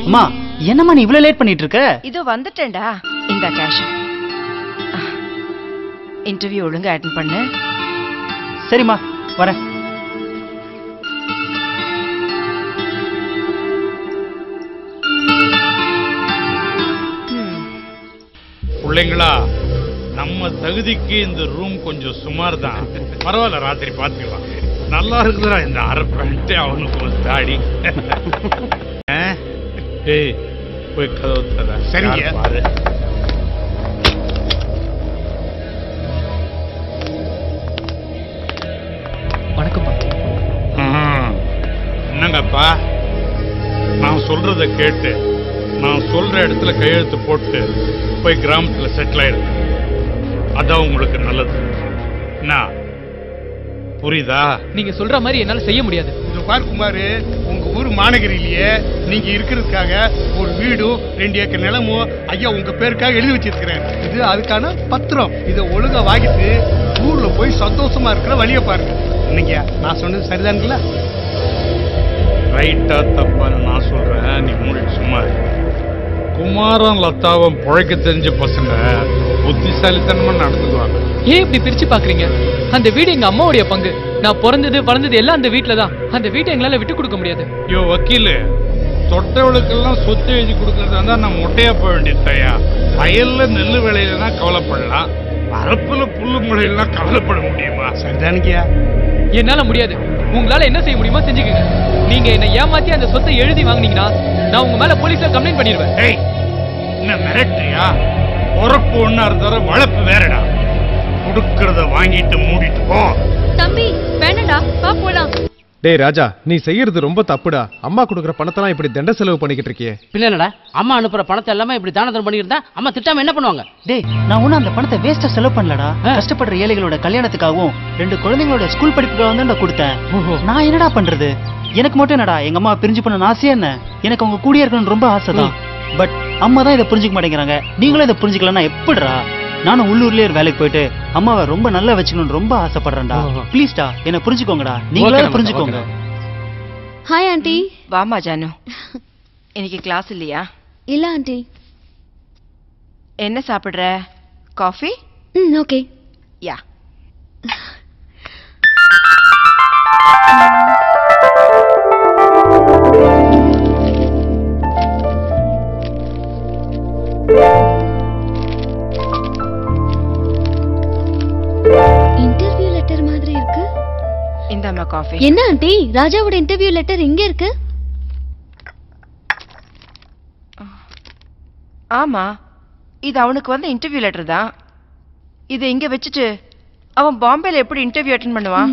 அம்மா, என்னம்மா நீ இவ்வளவு லேட் பண்ணிட்டு இருக்க? இதோ வந்துட்டேன்டா. இந்த கேஷ். இன்டர்வியூ ஒழுங்கா அட்டெண்ட் பண்ணு. சரிம்மா, வரேன். பிள்ளைங்களா, நம்ம தகுதிக்கு இந்த ரூம் கொஞ்சம் சுமார் தான். பரவாயில்ல, ராத்திரி பார்த்துக்கலாம். நல்லா இருக்குதுடா இந்த அரை பேண்ட், அவனுக்கு ஒரு தாடி. ஏய், போய் கதவு தர. சரிங்க பாரு. வணக்கம்ப்பா. என்னங்கப்பா, நான் சொல்றத கேட்டு நான் சொல்ற இடத்துல கையெழுத்து போட்டு போய் கிராமத்துல செட்டில் ஆயிருக்கு. அதான் உங்களுக்கு நல்லது. என்ன புரியுதா? நீங்க சொல்ற மாதிரி என்னால செய்ய முடியாது. இது பார் குமார், உங்க ஊர் மாநகரிலேயே நீங்க இருக்கிறதுக்காக ஒரு வீடும் 2 ஏக்கர் நிலமும் ஐயா உங்க பேருக்காக எழுதி வச்சிருக்கிறேன். இது அதுக்கான பத்திரம். இதை ஒழுங்கா வாங்கிட்டு ஊர்ல போய் சந்தோஷமா இருக்கிற வழியை பாருங்க. இன்னைக்கு நான் சொன்னது சரிதானுங்களா? ரைட்டா தப்பான்னு நான் சொல்றேன், நீ மூடிட்டு சும்மா இரு. குமாரம் லதாவும் பிழைக்க தெரிஞ்ச பசங்க புத்திசாலித்தனமா நடந்துக்குவாங்க. ஏன் இப்படி பிரிச்சு பாக்குறீங்க? அந்த வீடு எங்க அம்மாவுடைய பங்கு. நான் பிறந்தது வளர்ந்தது எல்லாம் அந்த வீட்டுல தான். அந்த வீட்டை எங்களால விட்டு கொடுக்க முடியாது. ஐயோ வக்கீலு, தொட்டவளுக்கெல்லாம் சொத்து எழுதி கொடுக்கறதா இருந்தா நான் மொட்டையா போக வேண்டியது தயா. வயல்ல நெல்லு விளையிலனா கவலைப்படலாம், வரப்புல புல்லு முளையெல்லாம் கவலைப்பட முடியுமா? சரிதானுக்கியா? என்னால முடியாது. உங்களால என்ன செய்ய முடியுமோ செஞ்சுக்கங்க. நீங்க என்ன ஏமாத்தி அந்த சொத்தை எழுதி வாங்குனீங்கன்னா நான் உங்க மேல போலீஸ்ல கம்ப்ளைண்ட் பண்ணிடுவேன். ஏய், என்ன மிரட்டுறியா? பொறப்பு ஒண்ணா இருந்தாலும் வளர்ப்பு வேறடா. கொடுக்கறத வாங்கிட்டு மூடிட்டு போ. தம்பி வேணடா, வா போலாம். டேய் ராஜா, நீ செய்யறது ரொம்ப தப்புடா. அம்மா கொடுக்குற பணத்தெல்லாம் இப்படி தண்ட செலவு பண்ணிக்கிட்டு இருக்கியே. பின்னடா, அம்மா அனுப்புற பணத்தை எல்லாமே இப்படி தானதம் பண்ணிருந்தா அம்மா திட்டாம என்ன பண்ணுவாங்க? டேய், நான் ஒன்னும் அந்த பணத்தை வேஸ்டா செலவு பண்ணலடா. கஷ்டப்படுற ஏழைகளோட கல்யாணத்துக்காகவும் 2 குழந்தைங்களோட ஸ்கூல் படிப்புக்காக தான் கொடுத்தேன். நான் என்னடா பண்றது? எனக்கு மட்டும் என்னடா எங்க அம்மா பிரிஞ்சு பண்ண ஆசையா என்ன? எனக்கு அவங்க கூடிய இருக்கணும்னு ரொம்ப ஆசை தான். பட் அம்மா தான் இதை புரிஞ்சுக்க மாட்டேங்கிறாங்க. நீங்களும் இதை புரிஞ்சுக்கலன்னா எப்படிடா? நானும் உள்ளூர்லயே ஒரு வேலைக்கு போயிட்டு அம்மாவை ரொம்ப நல்லா வச்சுக்கணும்னு ரொம்ப ஆசைப்படுறேன்டா. ப்ளீஸ்டா என்ன புரிஞ்சுக்கோங்கடா. நீங்களே புரிஞ்சுக்கோங்க. Hi aunty. வாமா ஜானு. இன்னைக்கு கிளாஸ் இல்லையா? இல்ல ஆண்டி. என்ன சாப்பிடுற? காஃபி? ஓகே. யா. இன்டர்வியூ லெட்டர் மாதிரி இருக்கு. இந்தாம்மா காஃபி. என்ன ஆண்டி, ராஜாவோட இன்டர்வியூ லெட்டர் இங்க இருக்கு? ஆமா, இது அவனுக்கு வந்த இன்டர்வியூ லெட்டர் தான். இதை இங்க வச்சுட்டு அவன் பாம்பேல எப்படி இன்டர்வியூ அட்டெண்ட் பண்ணுவான்?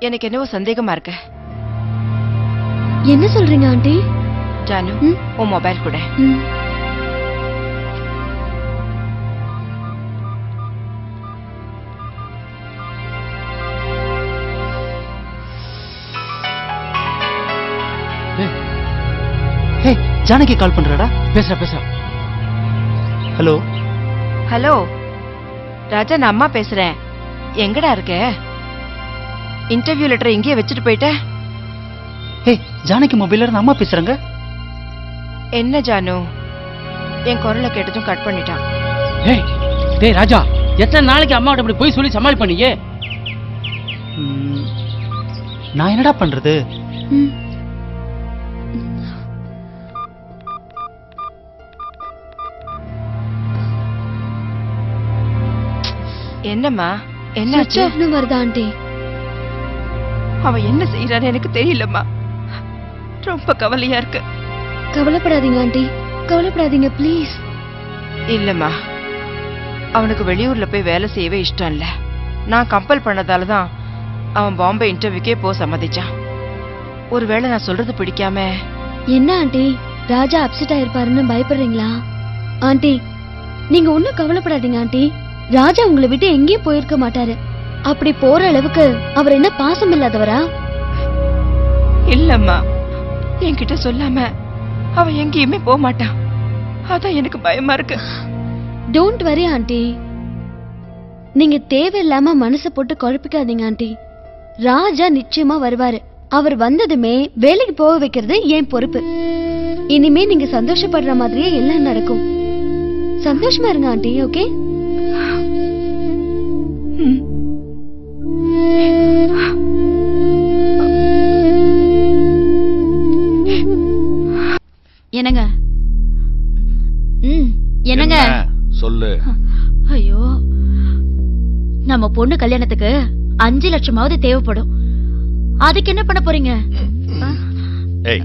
எனக்கு என்னவோ சந்தேகமா இருக்கு. என்ன சொல்றீங்க ஆண்டி? ஜானு, உன் மொபைல் கூட. ஜானகி கால் பண்றடா. பேசுற. ஹலோ ஹலோ ராஜா, நான் அம்மா பேசுறேன். எங்கடா இருக்க? இன்டர்வியூ லெட்டர் இங்கேயே வச்சுட்டு போயிட்ட? ஏய், ஜானகி மொபைல்ல இருந்து அம்மா பேசுறாங்க. என்ன ஜானு? என் குரலை கேட்டதும் கட் பண்ணிட்டான். ஏய், டேய் ராஜா, எத்தனை நாளைக்கு அம்மாட்ட இப்படி போய் சொல்லி சமாளி பண்ணியே? நான் என்னடா பண்றது? என்னம்மா, என்ன சுவிட்ச் ஆஃப்னு வருதா ஆண்டி? அவன் என்ன செய்யறான்னு எனக்கு தெரியலம்மா. ரொம்ப கவலையா இருக்கு. கவலைப்படாதீங்க ஆண்டி, கவலைப்படாதீங்க ப்ளீஸ். இல்லம்மா, அவனுக்கு வெளியூர்ல போய் வேலை செய்யவே இஷ்டம் இல்ல. நான் கம்பல் பண்ணதால தான் அவன் பாம்பே இன்டர்வியூக்கே போக சம்மதிச்சான். ஒருவேளை நான் சொல்றது பிடிக்காம. என்ன ஆண்டி, ராஜா அப்செட் ஆயிருப்பாருன்னு பயப்படுறீங்களா? ஆண்டி நீங்க ஒன்னும் கவலைப்படாதீங்க ஆண்டி. ராஜா உங்களை விட்டு எங்கேயும் போயிருக்க மாட்டாரு. அப்படி போற அளவுக்கு அவர் என்ன பாசம் இல்லாதவரா? இல்லம்மா, என்கிட்ட சொல்லாம அவன் எங்கேயுமே போக மாட்டான். அதான் எனக்கு பயமா இருக்கு. Don't worry aunty. நீங்க தேவையில்லாம மனசை போட்டு குழப்பிக்காதீங்க ஆண்டி. ராஜா நிச்சயமா வருவாரு. அவர் வந்ததுமே வேலைக்கு போக வைக்கிறது என் பொறுப்பு. இனிமே நீங்க சந்தோஷப்படுற மாதிரியே எல்லாம் நடக்கும். சந்தோஷமா இருங்க ஆண்டி. ஓகே? என்னங்க? என்னங்க சொல்லு. ஐயோ, நம்ம பொண்ணு கல்யாணத்துக்கு 5 லட்சமாவது தேவைப்படும். அதுக்கு என்ன பண்ண போறீங்க? ஏய்,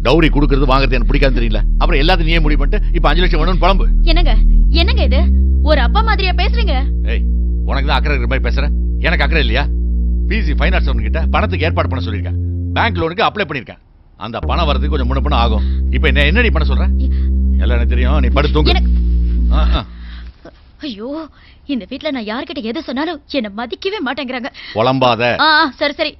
டவுரி கொடுக்கிறது வாங்குறது எனக்கு பிடிக்காது தெரியல. அப்புறம் எல்லாத்தையும் நீயே முடிவு பண்ணிட்டு இப்ப 5 லட்சம் வேணும்னு புலம்பு. என்னங்க இது? ஒரு அப்பா மாதிரியா பேசுறீங்க? ஏய், உனக்கு தான் அக்கறை இருக்கிற மாதிரி பேசுற. எனக்கு அக்கறை இல்லையா? பிசி ஃபைனான்ஸ் கிட்ட பணத்துக்கு ஏற்பாடு பண்ண சொல்லியிருக்கேன். பேங்க் லோனுக்கு அப்ளை பண்ணிருக்கேன். அந்த பணம் வரதுக்கு கொஞ்சம் முன்ன பண்ண ஆகும். இப்ப என்னடி பண்ண சொல்ற? எல்லாம் எனக்கு தெரியும், நீ படுத்து தூங்கு. ஐயோ, இந்த வீட்ல நான் யார்கிட்ட எது சொன்னாலும் என்ன மதிக்கவே மாட்டேங்கிறாங்க. புலம்பாத. சரி சரி.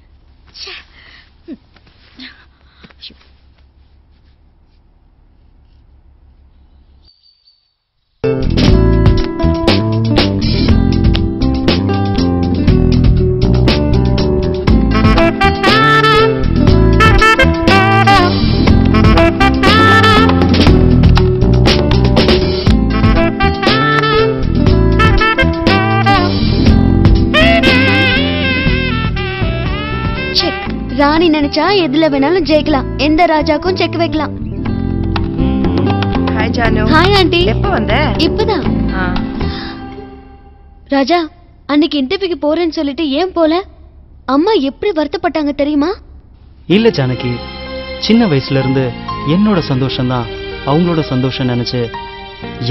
ராணி நினைச்சா எதுல வேணாலும் ஜெயிக்கலாம். எந்த ராஜாக்கும் செக் வைக்கலாம். ஹாய் ஜானு. Hi aunty. எப்ப வந்த? இப்பதான். ராஜா, அன்னைக்கு இன்டர்வியூக்கு போறேன்னு சொல்லிட்டு ஏன் போல? அம்மா எப்படி வருத்தப்பட்டாங்க தெரியுமா? இல்ல ஜானகி, சின்ன வயசுல இருந்து என்னோட சந்தோஷம் தான் அவங்களோட சந்தோஷம் நினைச்சு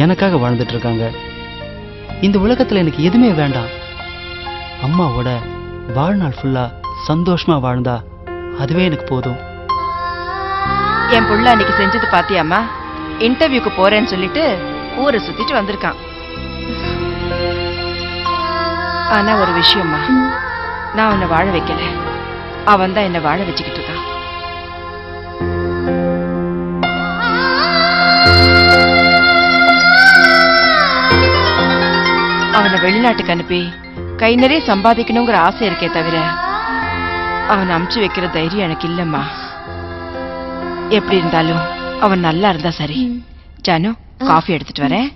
எனக்காக வாழ்ந்துட்டு இருக்காங்க. இந்த உலகத்துல எனக்கு எதுவுமே வேண்டாம். அம்மாவோட வாழ்நாள் ஃபுல்லா சந்தோஷமா வாழ்ந்தா அதுவே எனக்கு போதும். என் புள்ள அன்னைக்கு செஞ்சது பாத்தியாமா? இன்டர்வியூக்கு போறேன்னு சொல்லிட்டு ஊரை சுத்திட்டு வந்திருக்கான். ஆனா ஒரு விஷயம்மா, நான் உன்னை வாழ வைக்கல, அவன் தான் என்ன வாழ வச்சுக்கிட்டு இருக்கான். அவனை வெளிநாட்டுக்கு அனுப்பி கை நிறைய சம்பாதிக்கணுங்கிற ஆசை இருக்கே தவிர அவன் அமுச்சு வைக்கிற தைரியம் எனக்கு இல்லம்மா. எப்படி இருந்தாலும் அவன் நல்லா இருந்தா சரி. ஜானு, காஃபி எடுத்துட்டு வரேன்.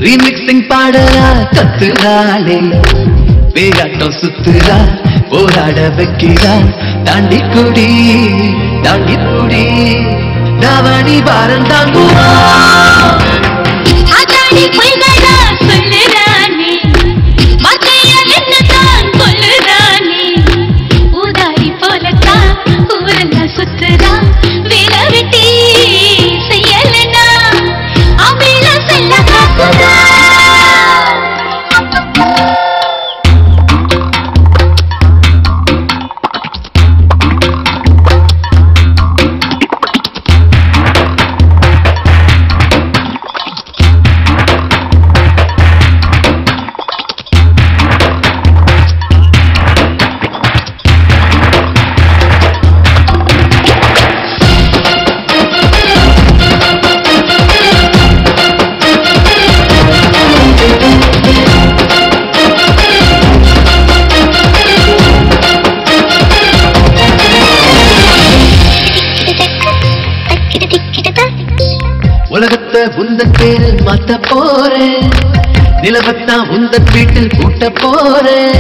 ரீமிக்ஸிங் பாடலா கத்துறாளே, வேகாட்டம் சுத்துறா, போராட வைக்கிறா, தாண்டி குடி தாவணி பாரம் தாங்குவா. சுத்துறா வேலை வெட்டி செய்யலனா அமில செல்ல காசுதா. உலகத்தை உந்தன் பேரில் மாத்த போறேன், நிலவத்தான் உந்தன் வீட்டில் கூட்ட போறேன்,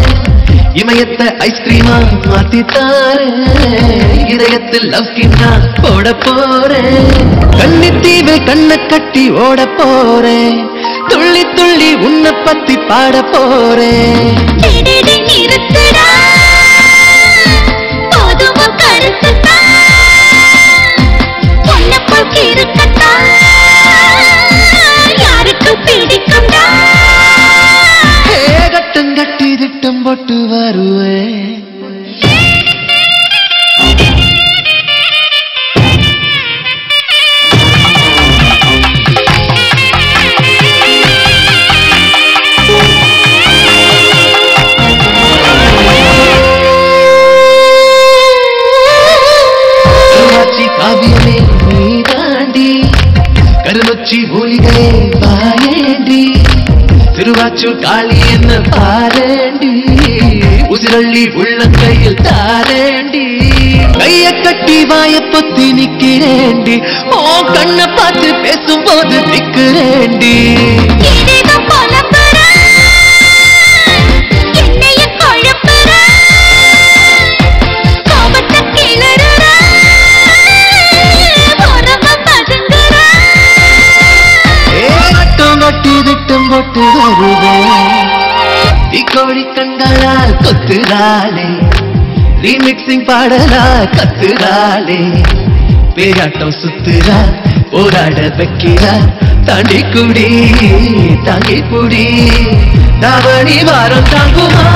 இமயத்தை ஐஸ்கிரீமா மாத்தித்தாரேன், இதயத்தில் லவ் ஸ்கின்னா போட போறேன், கன்னித்தீவில் கண்ணை கட்டி ஓட போறேன், துள்ளி துள்ளி உன்னை பத்தி பாட போறேன். கட்டி திட்டம் போட்டு வருவேன். கருநொச்சி மூலிகையே வாயேண்டி திருவாச்சூர் காளி என்ன பாரேண்டி உசிரள்ளி உள்ளங்கையில் தாரேண்டி கைய கட்டி வாய பொத்தி நிக்கிறேண்டி ஓ கண்ணை பார்த்து பேசும்போது நிக்கிறேண்டி விட்டும் போட்டு வருவேன் கோழி கண்களால் கொத்துறாளே ரீமிக்சிங் பாடலா கத்துறாளே பேயாட்டம் சுத்துறா போராட வைக்கிறா தாண்டி குடி தாங்கி குடி தாவணி வாரம் தாங்குமா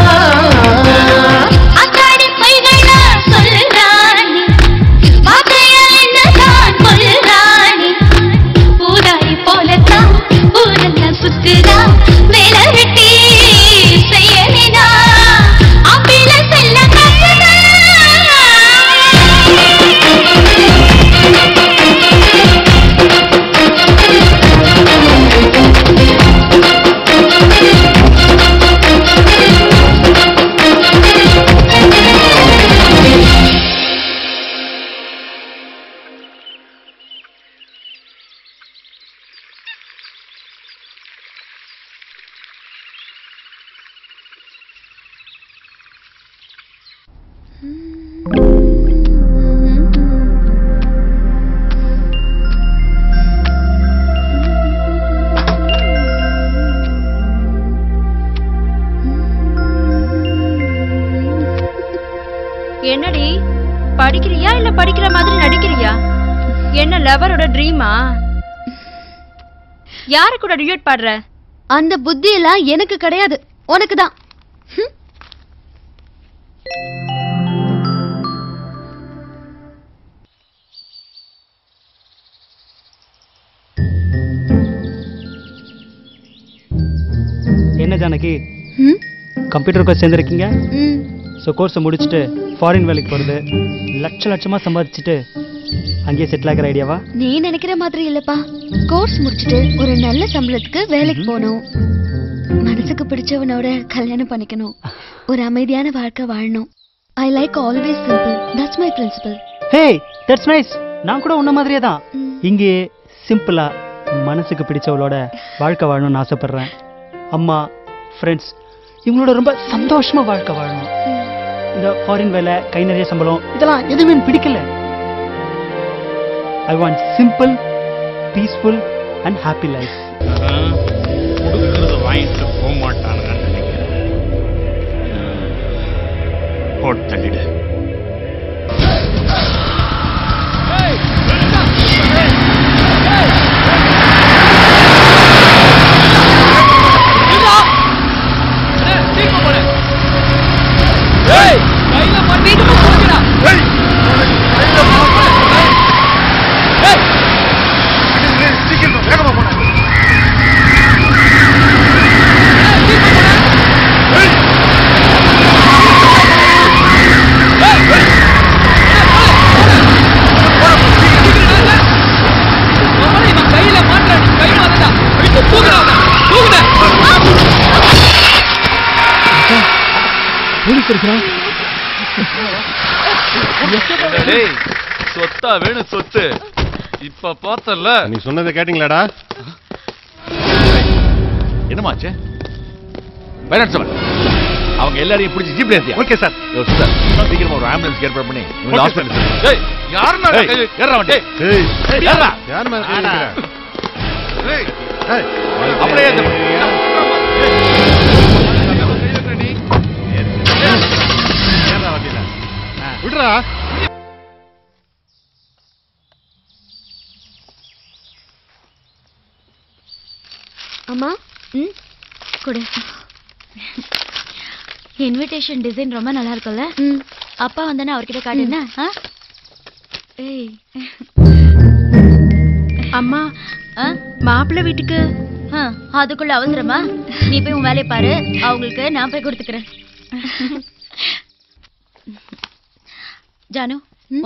என்னடி படிக்கிறியா இல்ல படிக்கிற மாதிரி நடிக்கிறியா? என்ன லவரோட ட்ரீமா? யாரு கூட டியூட் பாடுற? அந்த புத்தி எல்லாம் எனக்கு கிடையாது, உனக்கு தான். என்ன ஜானகி, கம்ப்யூட்டர் கோர்ஸ் சேர்ந்துருக்கீங்க? ஸோ கோர்ஸை முடிச்சுட்டு ஃபாரின் வேலைக்கு போகிறது, லட்சமாக சம்பாதிச்சுட்டு அங்கேயே செட்டில் ஆகிற ஐடியாவா? நீ நினைக்கிற மாதிரி இல்லப்பா. கோர்ஸ் முடிச்சுட்டு ஒரு நல்ல சம்பளத்துக்கு வேலைக்கு போகணும், மனசுக்கு பிடிச்சவனோட கல்யாணம் பண்ணிக்கணும், ஒரு அமைதியான வாழ்க்கை வாழணும். I like always simple. That's my principle. Hey, that's nice. நான் கூட உன்ன மாதிரியே தான் இங்கே சிம்பிளா மனசுக்கு பிடிச்சவளோட வாழ்க்கை வாழணும்னு ஆசைப்படுறேன். அம்மா, ஃப்ரெண்ட்ஸ் இவங்களோட ரொம்ப சந்தோஷமா வாழ்க்கை வாழணும். இந்த ஃபாரின் வேலை, கை நிறைய சம்பளம், இதெல்லாம் எதுவுமே பிடிக்கல. I want simple, peaceful and happy life. கொடுக்கறத வாங்கிட்டு போக மாட்டானுங்கன்னு நினைக்கிறேன். போட்டு தள்ளிடு. சொத்தா வேணும் சொத்து. இப்ப பார்த்தல நீ சொன்னதை கேட்டீங்களாடா? என்னமாச்சு? அவங்க எல்லாரையும் பிடிச்சி ஜீப்ல ஏத்தியா? Okay sir. சீக்கிரமா ஒரு ஆம்புலன்ஸ் ஏற்பாடு பண்ணி ஹாஸ்பிடல். ஏய், யாருடா ஏறா வண்டி. ஏய், ஏறா. யார் மேல கை வைக்கிற? ஏய், அப்படியே ஏத்து. ஏறா வண்டில. விடுடா. அம்மா, கொடு. இன்விடேஷன் டிசைன் ரொம்ப நல்லா இருக்கும்ல? அப்பா வந்தானே அவர்கிட்ட காட்டுனா? ஏய் அம்மா, மாப்பிள்ளை வீட்டுக்கு அதுக்குள்ள அவசரமா? நீ போய் உன் வேலையை பாரு, அவங்களுக்கு நான் போய் கொடுத்துக்கிறேன். ஜானு,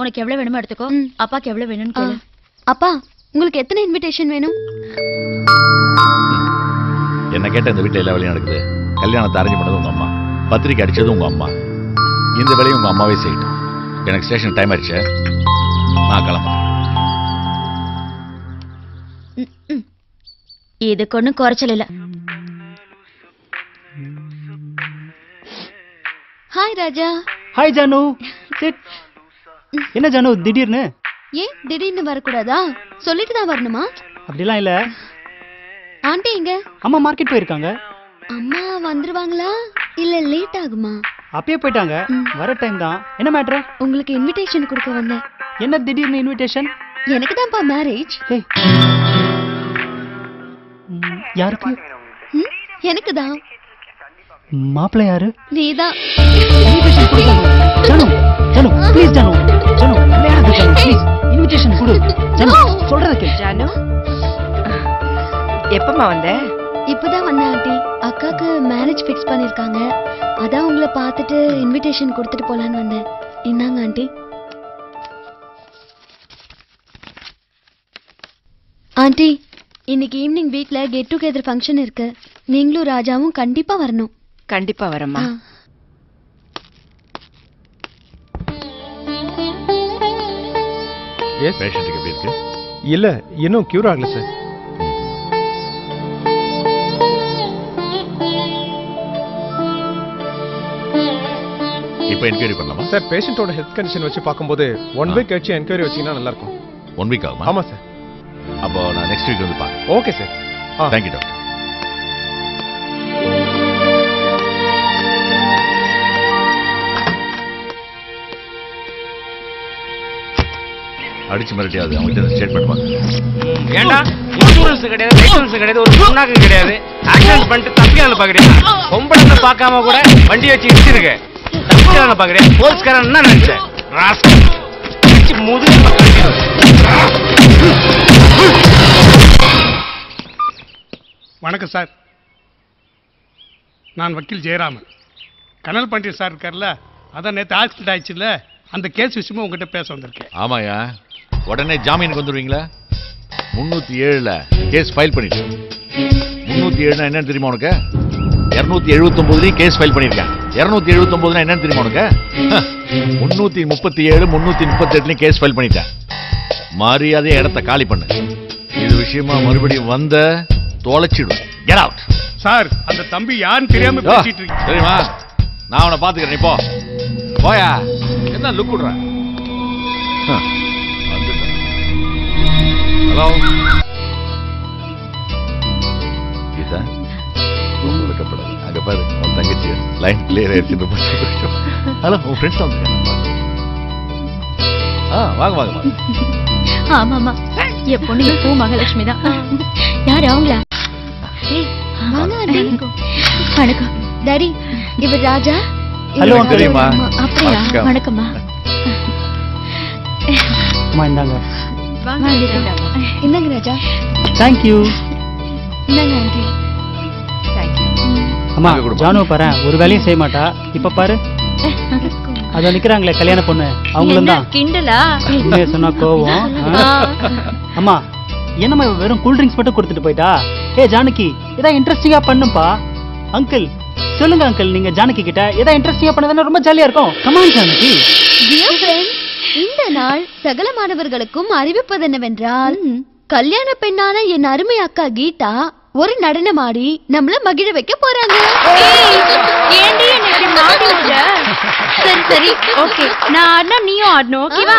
உனக்கு எவ்வளவு வேணுமோ எடுத்துக்கோ, அப்பாக்கு எவ்வளவு வேணும்னு கேளு. அப்பா, உங்களுக்கு எத்தனை இன்விடேஷன் வேணும்? என்ன கேட்ட இந்த வீட்டில் எல்லா வேலையும் நடக்குது. கல்யாணத்தை அரேஞ்ச் பண்ணது உங்க அம்மா, பத்திரிக்கை அடிச்சது உங்க அம்மா. இந்த வேலையும் உங்க அம்மாவே செய்யட்டும். எனக்கு ஸ்டேஷன் டைம் ஆயிடுச்சு, நான் கிளம்புறேன். இதுக்கு ஒன்றும் குறைச்சல் இல்ல. ஹாய் ராஜா. ஹாய் ஜானு. என்ன ஜானு திடீர்னு? ஏன் திடீர்னு வரக்கூடாதா? சொல்லிட்டு தான் வரணுமா? அப்படிலாம் இல்ல. ஆண்டி எங்க? அம்மா மார்க்கெட் போயிருக்காங்க. அம்மா வந்துருவாங்களா இல்ல லேட் ஆகுமா? அப்பயே போயிட்டாங்க, வர டைம் தான். என்ன மேட்டர்? உங்களுக்கு இன்விடேஷன் கொடுக்க வந்தேன். என்ன திடீர்னு இன்விடேஷன்? எனக்கு தான்ப்பா மேரேஜ். யாருக்கு? எனக்கு தான். மாப்பிள்ளை யாரு? நீதான். இன்விடேஷன் கொடுங்க ஜானு. ஜானு ப்ளீஸ் ஜானு. ஜானு விளையாடு ஜானு ப்ளீஸ். இன்விடேஷன் கொடு ஜானு. சொல்றத கேளு. ஜானு எப்பமா வந்த? இப்பதான் வந்தேன் ஆண்டி. அக்காக்கு மேரேஜ் ஃபிக்ஸ் பண்ணிருக்காங்க. அதான் உங்களை பார்த்துட்டு இன்விடேஷன் கொடுத்துட்டு போலான்னு வந்தேன். இந்தாங்க ஆண்டி. ஆண்டி இன்னைக்கு ஈவினிங் வீட்ல கெட் டுகெதர் ஃபங்க்ஷன் இருக்கு. நீங்களும் ராஜாவும் கண்டிப்பா வரணும். கண்டிப்பா வரேம்மா. பேஷண்ட்டுக்கு எப்படி இருக்கு? இல்ல இன்னும் கியூர் ஆகல சார். இப்போ என்கொயரி பண்ணலாமா சார்? பேஷண்டோட ஹெல்த் கண்டிஷன் வச்சு பார்க்கும்போது 1 வீக் கழிச்சு என்கொயரி வச்சீங்கன்னா நல்லா இருக்கும். 1 வீக் ஆகுமா? ஆமா சார். அப்போ நான் நெக்ஸ்ட் வீக் வந்து பார்க்கறேன். Okay sir. Thank you doctor. அடிச்சு மிரட்டியாது அவங்ககிட்ட ஸ்டேட்மெண்ட் வாங்க. ஏண்டா இன்சூரன்ஸ் கிடையாது, லைசன்ஸ் கிடையாது, ஒரு புண்ணாக்கு கிடையாது. ஆக்சிடென்ட் பண்ணிட்டு தப்பிக்கலாம்னு பாக்குறியா? பொம்பளை பார்க்காம கூட வண்டி வச்சு இடிச்சிருக்க. தப்பிக்கலாம்னு பாக்குறியா? போலீஸ்காரன் என்ன நினைச்ச? ராஸ்கல் முதுகு வணக்கம் சார். நான் வக்கீல் ஜெயராமன். கனல் பாண்டியன் சார் இருக்கார்ல, அதான் நேற்று ஆக்சிடென்ட் ஆயிடுச்சுல்ல, அந்த கேஸ் விஷயமா உங்ககிட்ட பேச வந்திருக்கேன். ஆமாயா, உடனே ஜாமீனுக்கு வந்துடுவீங்களா? 307ல கேஸ் ஃபைல் பண்ணிட்டு. 307னா என்னன்னு தெரியுமா உனக்கு? 279 கேஸ் ஃபைல் பண்ணிருக்கேன். 279னா என்னன்னு தெரியுமா உனக்கு? 337 338 கேஸ் ஃபைல் பண்ணிட்டேன். மரியாதையா இடத்தை காலி பண்ணு. இது விஷயமா மறுபடியும் வந்த தொலைச்சிடும். Get out. சார் அந்த தம்பி யாருன்னு தெரியாம பேசிட்டு இருக்கீங்க. தெரியுமா? நான் அவனை பாத்துக்கிறேன். நீ போ. போயா. என்ன லுக் விடுற? ஹலோ கீதா, ரொம்ப வெக்கப்படாது. அங்க பாரு உன் தங்கச்சி லைன் கிளியர் ஆயிடுச்சு. ஹலோ உன் ஃப்ரெண்ட்ஸ் வந்து வாங்க வாங்க வாங்க. ஆமாமா, என் பொண்ணு எப்போ மகாலட்சுமி தான். யாரு அவங்களா? வணக்கம் டாடி. இவர் ராஜா. ஹலோ தெரியுமா? அப்படியா? வணக்கம்மா. அம்மா இந்தாங்க. இந்தாங்க ராஜா. Thank you. இந்தாங்க ஆண்டி. அம்மா ஜானு பாரு, ஒரு வேலையும் செய்ய மாட்டா. இப்ப பாரு அத நிக்கிறாங்களே கல்யாண பொண்ணு, அவங்களும் தான். கிண்டலா? உண்மையை சொன்னா கோவம். அம்மா என்னம்மா வெறும் கூல் ட்ரிங்க்ஸ் மட்டும் கொடுத்துட்டு போயிட்டா? ஏ ஜானகி, இதான் இன்ட்ரெஸ்டிங்கா பண்ணுப்பா. அங்கிள் சொல்லுங்க அங்கிள், நீங்க ஜானகி கிட்ட ஏதாவது இன்ட்ரெஸ்டிங்கா பண்ணதுன்னா ரொம்ப ஜாலியா இருக்கும். கமான் ஜானகி. டியர் ஃப்ரெண்ட்ஸ், இந்த நாள் சகல மாணவர்களுக்கும் அறிவிப்பது என்னவென்றால், கல்யாண பெண்ணான என் அருமை அக்கா கீதா ஒரு நடனம் ஆடி நம்மள மகிழ வைக்க போறாங்க. சரி சரி ஓகே, நான் ஆடினா நீயும் ஆடணும். ஓகேவா?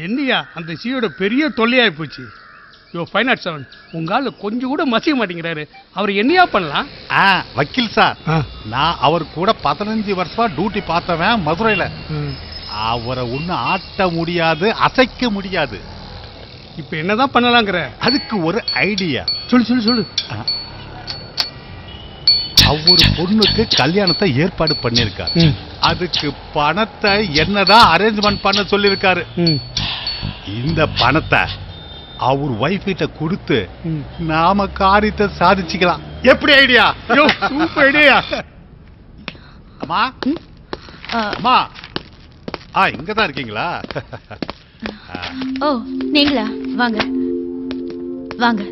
என்னையா அந்த சியோட பெரிய தொல்லையாகி போச்சு. யோ 507 உங்க ஆளு கொஞ்சம் கூட மசிய மாட்டேங்கிறாரு. அவர் என்னையா பண்ணலாம்? வக்கீல் சார், நான் அவர் கூட 15 வருஷமா டியூட்டி பார்த்தவன் மதுரையில. அவரை ஒன்னும் ஆட்ட முடியாது, அசைக்க முடியாது. இப்ப என்னதான் பண்ணலாங்கிற? அதுக்கு ஒரு ஐடியா. சொல்லு சொல்லு சொல்லு. அவர் பொண்ணுக்கு கல்யாணத்தை ஏற்பாடு பண்ணிருக்காரு. அதுக்கு பணத்தை என்னதான் அரேஞ்ச்மெண்ட் பண்ண சொல்லிருக்காரு. இந்த பணத்தை அவர் வைஃப் கிட்ட கொடுத்து நாம காரியத்தை சாதிச்சுக்கலாம். எப்படி ஐடியா? Super idea. அம்மா அம்மா இங்கதான் இருக்கீங்களா? ஓ நீங்களா? வாங்க வாங்க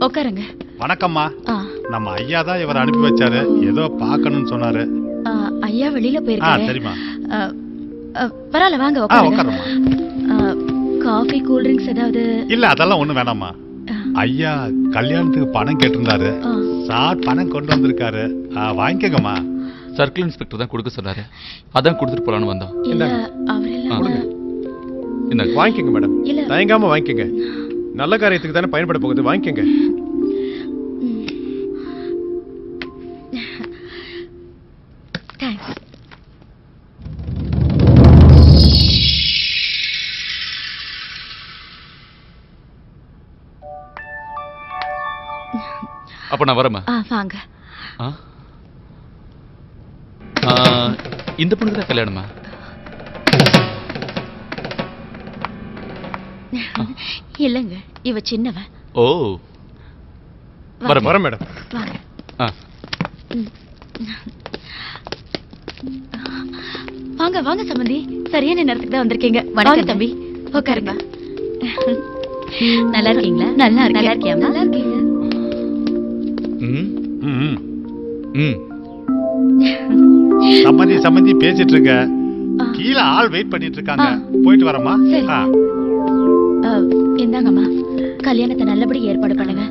உட்காருங்க. வணக்கம்மா. நம்ம ஐயா தான் இவரை அனுப்பி வச்சாரு, ஏதோ பார்க்கணும்னு சொன்னாரு. ஐயா வெளியில போயிருக்காரு. சரிம்மா. பரவாயில்ல வாங்க உட்காருங்க. காஃபி கூல் ட்ரிங்க்ஸ் ஏதாவது? இல்ல அதெல்லாம் ஒண்ணு வேணாம்மா. ஐயா கல்யாணத்துக்கு பணம் கேட்டிருந்தாரு, சார் பணம் கொண்டு வந்திருக்காரு, வாங்கிக்கங்கம்மா. சர்க்கிள் இன்ஸ்பெக்டர் தான் கொடுக்க சொன்னாரு, அதான் கொடுத்துட்டு போலான்னு வந்தோம். வாங்கிக்கங்க மேடம், தயங்காம வாங்கிக்கங்க. நல்ல காரியத்துக்கு தானே பயன்பட போகுது, வாங்கிக்கங்க. அப்ப நான் வரேம்மா. வாங்க. இந்த பொண்ணுக்கு தான் கல்யாணமா? இல்லங்க, இவ சின்னவ. ஓ வரேன் மேடம். வாங்க. வாங்க வாங்க சம்பந்தி, சரியான நேரத்துக்கு தான் வந்திருக்கீங்க. வணக்கம் தம்பி, உட்காருங்க. நல்லா இருக்கீங்களா? நல்லா இருக்கியா? நல்லா இருக்கீங்க. சம்மந்தி சம்மந்தி பேசிட்டு இருக்க, கீழே ஆள் வெயிட் பண்ணிட்டு இருக்காங்க, போயிட்டு வரமா? இந்தாங்கம்மா, கல்யாணத்தை நல்லபடி ஏற்பாடு பண்ணுங்க.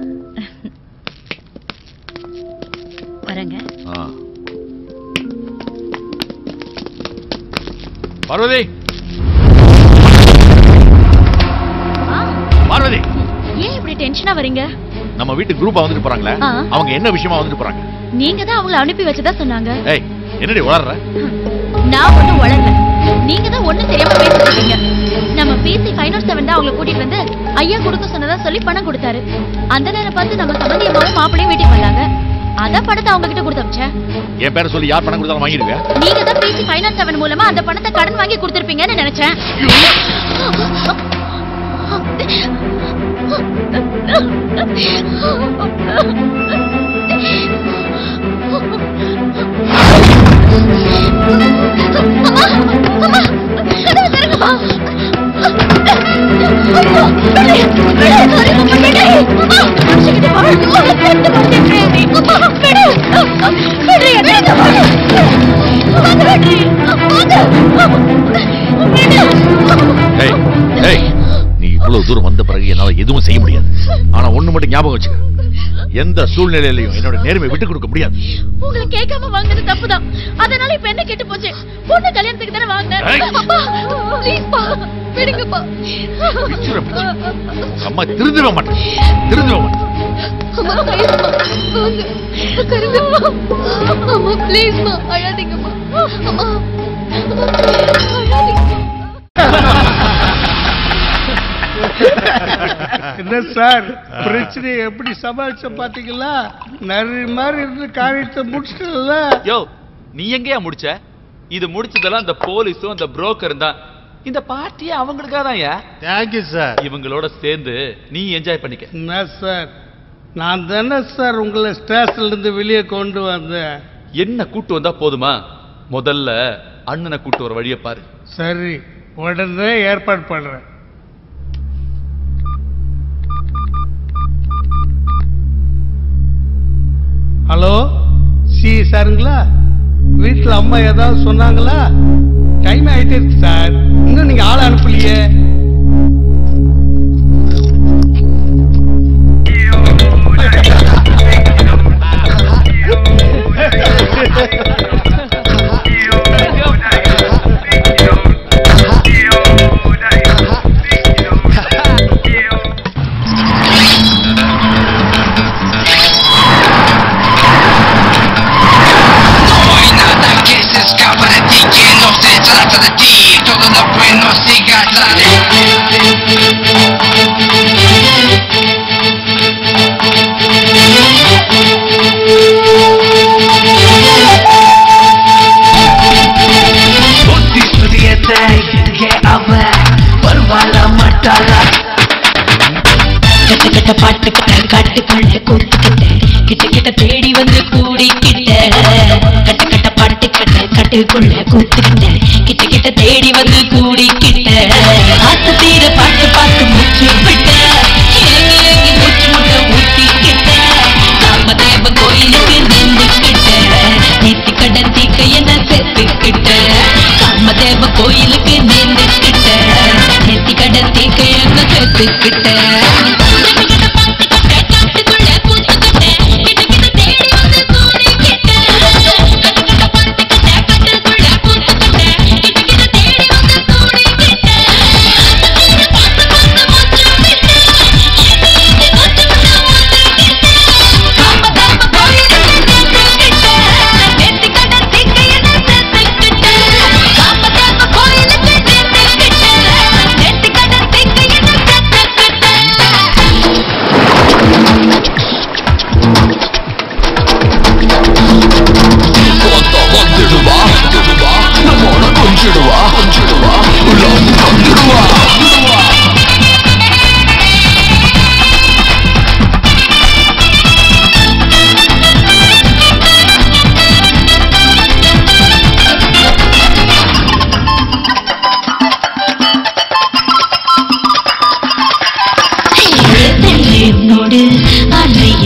வரங்க. பார்வதி, பார்வதி, ஏன் இப்படி டென்ஷனா வரீங்க? நம்ம வீட்டு குரூப்பா வந்துட்டு போறாங்களே, அவங்க என்ன விஷயமா வந்துட்டு போறாங்க? நீங்க தான் அவங்கள அனுப்பி வச்சதா சொன்னாங்க. ஏய், என்னடி உளறற? நான் ஒண்ணும் உளறல, நீங்க தான் ஒண்ணும் தெரியாம பேசிட்டு இருக்கீங்க. நம்ம பிசி 507 தான் அவங்களை கூட்டிட்டு வந்து ஐயா கொடுக்க சொன்னதா சொல்லி பணம் கொடுத்தாரு. அந்த நேரம் பார்த்து நம்ம சம்பந்தி அம்மாவும் மாப்பிளையும் வீட்டுக்கு வந்தாங்க. அதான் பணத்தை அவங்க கிட்ட கொடுத்து அனுப்பிச்சேன். என் பேரை சொல்லி யார் பணம் கொடுத்தாலும் வாங்கிடுங்க. நீங்க தான் பிசி 507 மூலமா அந்த பணத்தை கடன் வாங்கி கொடுத்திருப்பீங்கன்னு நினைச்சேன். நீ இவ்வளவு தூரம் வந்த பிறகு என்னால எதுவும் செய்ய முடியாது. ஆனா ஒண்ணு மட்டும் ஞாபகம் வச்சுக்க, எந்த சூழ்நிலையிலையும் என்னோட நேர்மை விட்டு கொடுக்க முடியாது. உங்களை கேட்காம வாங்குறது தப்புதான், அதனால இப்ப என்ன கேட்டு போச்சு? பொண்ணு கல்யாணத்துக்கு தானே வாங்கினேன். அம்மா திருந்திட மாட்டேன், திருந்திட மாட்டேன். என்ன சார் பிரச்சனையை எப்படி சமாளிச்ச பாத்தீங்களா? நிறைய மாதிரி இருந்து காரியத்தை முடிச்சிட்டல. யோ, நீ எங்கயா முடிச்ச? இது முடிச்சதெல்லாம் அந்த போலீஸும் அந்த புரோக்கரும் தான். இந்த பார்ட்டியே அவங்களுக்காக தான். Thank you sir. இவங்களோட சேர்ந்து நீ என்ஜாய் பண்ணிக்க. என்ன சார், நான் தானே சார் உங்களை ஸ்டேஷன்ல இருந்து வெளியே கொண்டு வந்தேன். என்ன கூட்டு வந்தா போதுமா? முதல்ல அண்ணனை கூட்டு வர வழியை பாரு. சரி, உடனே ஏற்பாடு பண்றேன். ஹலோ, சாருங்களா? வீட்டுல அம்மா ஏதாவது சொன்னாங்களா? டைம் ஆயிட்டே இருக்கு சார், இன்னும் நீங்க ஆளை அனுப்பலையே. பரவாயில்ல மட்டா கட்ட பாட்டு கட்ட காட்டுக்குள்ள கூத்துக்கிட்ட கிட்ட கிட்ட தேடி வந்து கூடிக்கிட்ட கட்ட கட்ட பாட்டு கட்ட காட்டுக்குள்ள கூத்துக்கிட்ட கிட்ட கிட்ட தேடி வந்து கூடிக்கிட்ட ஆத்து தீர பாட்டு பாட்டு மூச்சு விட்ட ஏங்கி ஏங்கி மூச்சு முட்டை ஊத்திக்கிட்ட காமதேவ கோயிலுக்கு நின்றுக்கிட்ட நேத்தி கடன் தீக்க என்ன செத்துக்கிட்ட காமதேவ கோயிலுக்கு நின்றுக்கிட்ட நேத்தி கடன் தீக்க என்ன செத்துக்கிட்ட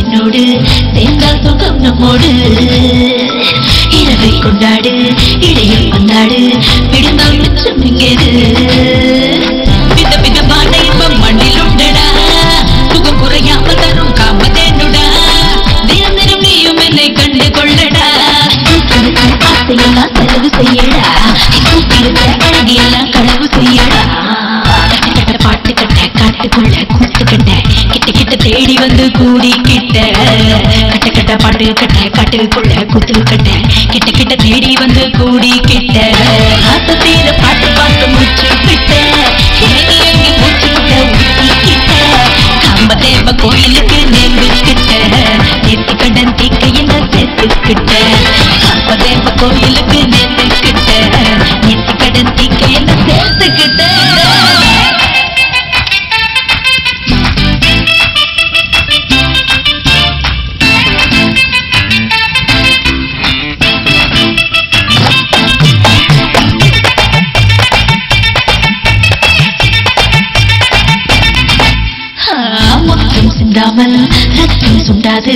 என்னோடு தேர்ந்தால் சுகம் நம்மோடு இரவை கொண்டாடு இடையில் வந்தாடு விடுந்தால் மிச்சம் எங்கேது வித விதமான இன்பம் மண்ணில் உண்டடா சுகம் குறையாம தரும் காமதேனுடா தினம் தினம் நீயும் என்னை கண்டு கொள்ளடா ஆசையெல்லாம் செலவு செய்யடா அழகியெல்லாம் களவு செய்யடா பாட்டு கட்ட காட்டுக்குள்ள கூத்துக்கிட்ட கிட்ட கிட்ட தேடி வந்து கூடிக்கிட்ட கட்ட கட்ட பாட்டு கட்ட காட்டுக்குள்ள கூத்துக்கிட்ட கிட்ட கிட்ட தேடி வந்து கூடிக்கிட்ட ஆசை தீர பாட்டு பார்த்து மூச்சு விட்ட ஏங்கி ஏங்கி மூச்சு விட்ட ஊத்திக்கிட்ட காமதேவ கோயிலுக்கு நேர்ந்துக்கிட்ட நேர்த்தி கடன் தீக்க என்ன சேர்த்துக்கிட்ட காமதேவ கோயிலுக்கு நேர்ந்துக்கிட்ட நேர்த்தி கடன் தீக்க என்ன சேர்த்துக்கிட்ட சிந்தாமல் ரத்தம் சுண்டாது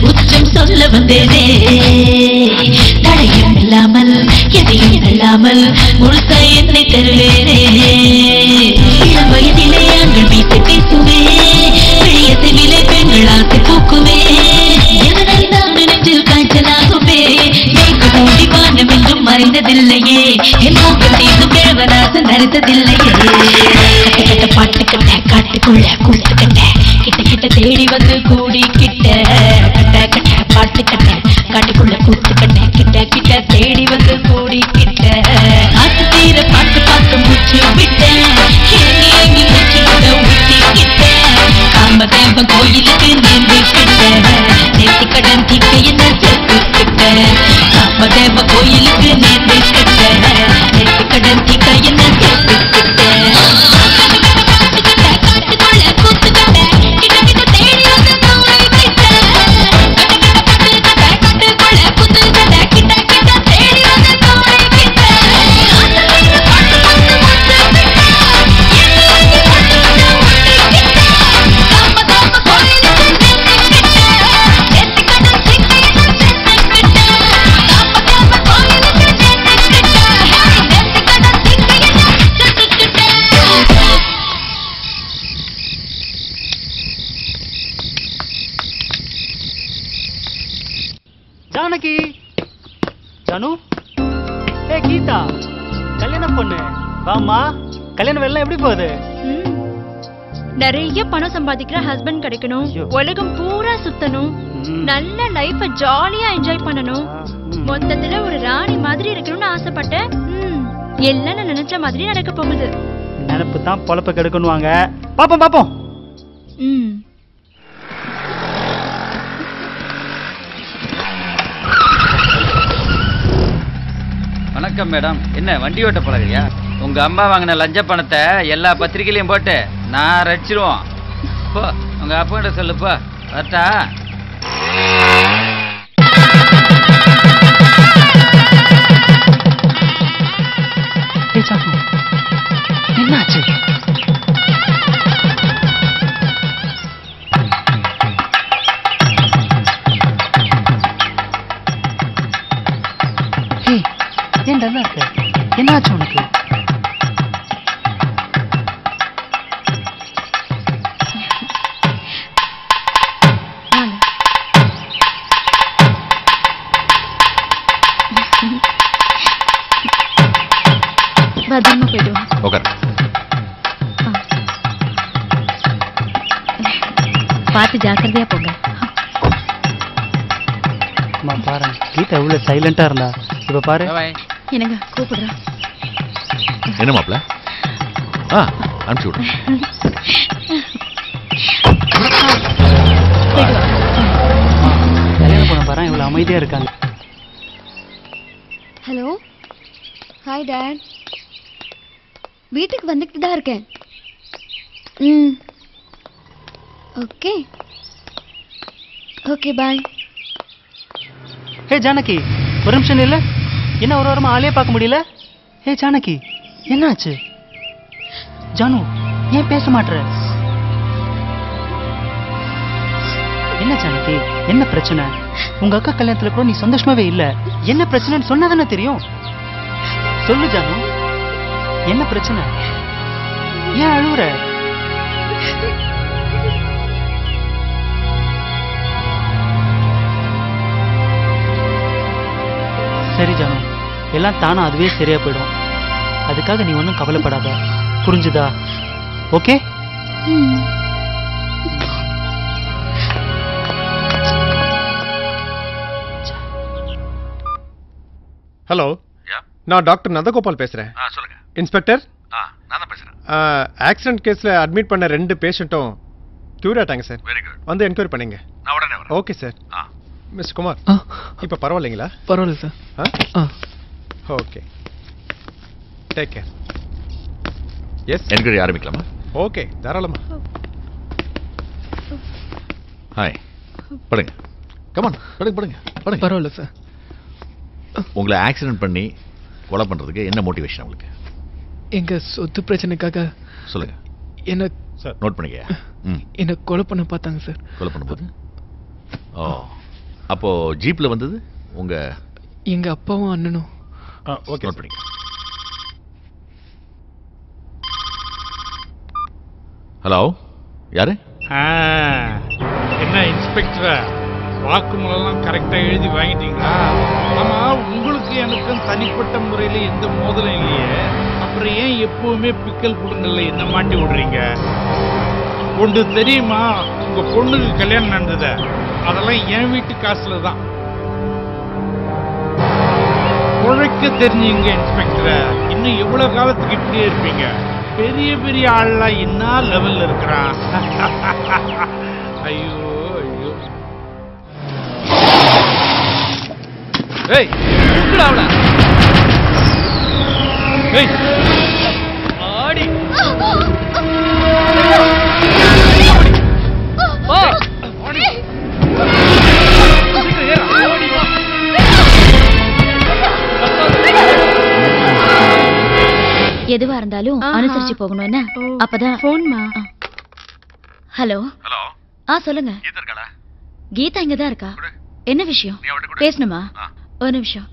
உச்சம் சொல்ல வந்தேனே தடையும் இல்லாமல் எதையும் இல்லாமல் முழுசா என்னை தருவேனே இளம் வயதிலே ஆண்கள் வீட்டு பேசுவே பிழையத்திலே பெண்கள் ஆசை பூக்குவே எதனால் நான் நெஞ்சில் காய்ச்சலாகுவே ஓடி வானம் என்றும் மறைந்ததில்லையே என் மூக்கம் தீர்ந்து கிழவனாச நரைத்ததில்லையே கட்ட பாட்டு கட்ட காட்டுக்குள்ள கூத்துக்கிட்ட கிட்ட கிட்ட தேடி வந்து கூடிக்கிட்ட கட்ட கட்ட பாட்டு கட்ட காட்டுக்குள்ள கூத்துக்கிட்ட கிட்ட கிட்ட தேடி வந்து கூடிக்கிட்ட ஆத்து தீர பாட்டு பார்த்து மூச்சு விட்ட ஏங்கி ஏங்கி மூச்சு விட ஊத்திக்கிட்ட காமதேவ கோயிலுக்கு நேர்ந்துக்கிட்ட நேர்த்தி கடன் தீக்க என்ன சேர்த்துக்கிட்ட காமதேவ கோயிலுக்கு நேர்ந்துக்கிட்ட நேர்த்தி கடன் தீக்க என்ன சேர்த்துக்கிட்ட ஜானகி ஜானு ஏ கீதா கல்யாணம் பொண்ணு வாம்மா கல்யாணம் எல்லாம் எப்படி போகுது நிறைய பணம் சம்பாதிக்கிற ஹஸ்பண்ட் கிடைக்கணும் உலகம் பூரா சுத்தணும் நல்ல லைஃப ஜாலியா என்ஜாய் பண்ணணும் மொத்தத்துல ஒரு ராணி மாதிரி இருக்கணும்னு ஆசைப்பட்டேன் எல்லாம் நான் நினைச்ச மாதிரி நடக்க போகுது நினைப்பு தான் பொழப்ப கெடுக்கணும் வாங்க பாப்போம் பாப்போம் வணக்கம் மேடம். என்ன வண்டி ஓட்ட பழகிறியா? உங்க அம்மா வாங்கின லஞ்ச பணத்தை எல்லா பத்திரிகையிலையும் போட்டு நான் ரட்சிடுவோம். உங்க அப்பா கிட்ட சொல்லுப்பா. வரட்டா? என்னாச்சு? ஏன் டல்லா இருக்க? என்னாச்சு உனக்கு? பத்திரமா போயிட்டு வா. உட்கார். பார்த்து ஜாக்கிரதையா போங்க. அம்மா பாரு, கீதா எவ்வளவு சைலண்டா இருந்தா. இப்ப பாரு. என்னங்க கூப்பிடுறேன். என்ன மாப்பிள்ள? அனுப்பிச்சு விடு. கல்யாணம் பண்ண பாரு, இவ்வளவு அமைதியா இருக்காங்க. Hello, hi dad. வீட்டுக்கு வந்துக்கிட்டு தான் இருக்கேன். Okay okay bye. Hey Janaki, ஒரு நிமிஷம் இல்ல. என்ன ஒரு வாரமா ஆளே பார்க்க முடியல? ஹே ஜானகி, என்னாச்சு? ஜானு, ஏன் பேச மாட்டற? என்ன ஜானகி, என்ன பிரச்சனை? உங்க அக்கா கல்யாணத்துல கூட நீ சந்தோஷமாவே இல்ல. என்ன பிரச்சனைன்னு சொன்னாதானே தெரியும். சொல்லு ஜானு, என்ன பிரச்சனை? ஏன் அழுவுற? சரி ஜானு, எல்லாம் தானா அதுவே சரியா போயிடும். அதுக்காக நீ ஒன்றும் கவலைப்படாத, புரிஞ்சுதா? ஓகே? ஹலோ, நான் டாக்டர் நந்தகோபால் பேசுறேன். சொல்லுங்க. இன்ஸ்பெக்டர், நான் தான் பேசுறேன். ஆக்சிடென்ட் கேஸ்ல அட்மிட் பண்ண 2 பேஷண்ட்டும் கியூர் ஆயிட்டாங்க சார். Very good. வந்து என்கொயரி பண்ணீங்க. நான் உடனே வரேன். Okay sir. மிஸ்டர் குமார், இப்போ பரவாயில்லைங்களா? பரவாயில்ல sir. Okay, take care. Yes, enquiry ஆரம்பிக்கலாமா? ஓகே, தாராளமா. ஹாய், படுங்க. கமான், படுங்க படுங்க படுங்க. பரவாயில்ல சார். உங்களை ஆக்சிடென்ட் பண்ணி கொலை பண்றதுக்கு என்ன மோட்டிவேஷன் உங்களுக்கு? எங்க சொத்து பிரச்சனைக்காக. சொல்லுங்க. என்ன சார் நோட் பண்ணிக்கயா? என்ன கொலை பண்ண பார்த்தாங்க சார். கொலை பண்ணும்போது? ஓ, அப்போ ஜீப்ல வந்தது உங்க? எங்க அப்பாவும் அண்ணனும். ஓகே, நோட் பண்ணிக்க. ஹலோ, யாரு? என்ன இன்ஸ்பெக்டர், வாக்குமூலம் கரெக்டா எழுதி வாங்கிட்டீங்களா? ஆமா, உங்களுக்கு எனக்கும் தனிப்பட்ட முறையில எந்த மோதலும் இல்லையே, அப்புறம் ஏன் எப்பவுமே பிக்கல் புடுங்கல்ல என்ன மாட்டி விடுறீங்க? ஒன்று தெரியுமா, உங்க பொண்ணுக்கு கல்யாணம் நடந்தது அதெல்லாம் என் வீட்டு காசுல தான். உழைக்க தெரிஞ்சீங்க இன்ஸ்பெக்டர், இன்னும் எவ்வளவு காலத்துக்கு இப்படியே இருப்பீங்க? பெரிய பெரிய ஆள்லாம் என்ன லெவல்ல இருக்கிறான். ஐயோ ஐயோ. ஏய், உட்காரு அவள. ஏய், ஆடி. ஓ, ஆடி. ஓடி வா. எதுவா இருந்தாலும் அனுசரிச்சு போகணும். என்ன அப்பதான் போன்மா. Hello hello. சொல்லுங்க. கீதா இங்கதான் இருக்கா? என்ன விஷயம்? பேசணுமா? ஒரு நிமிஷம்,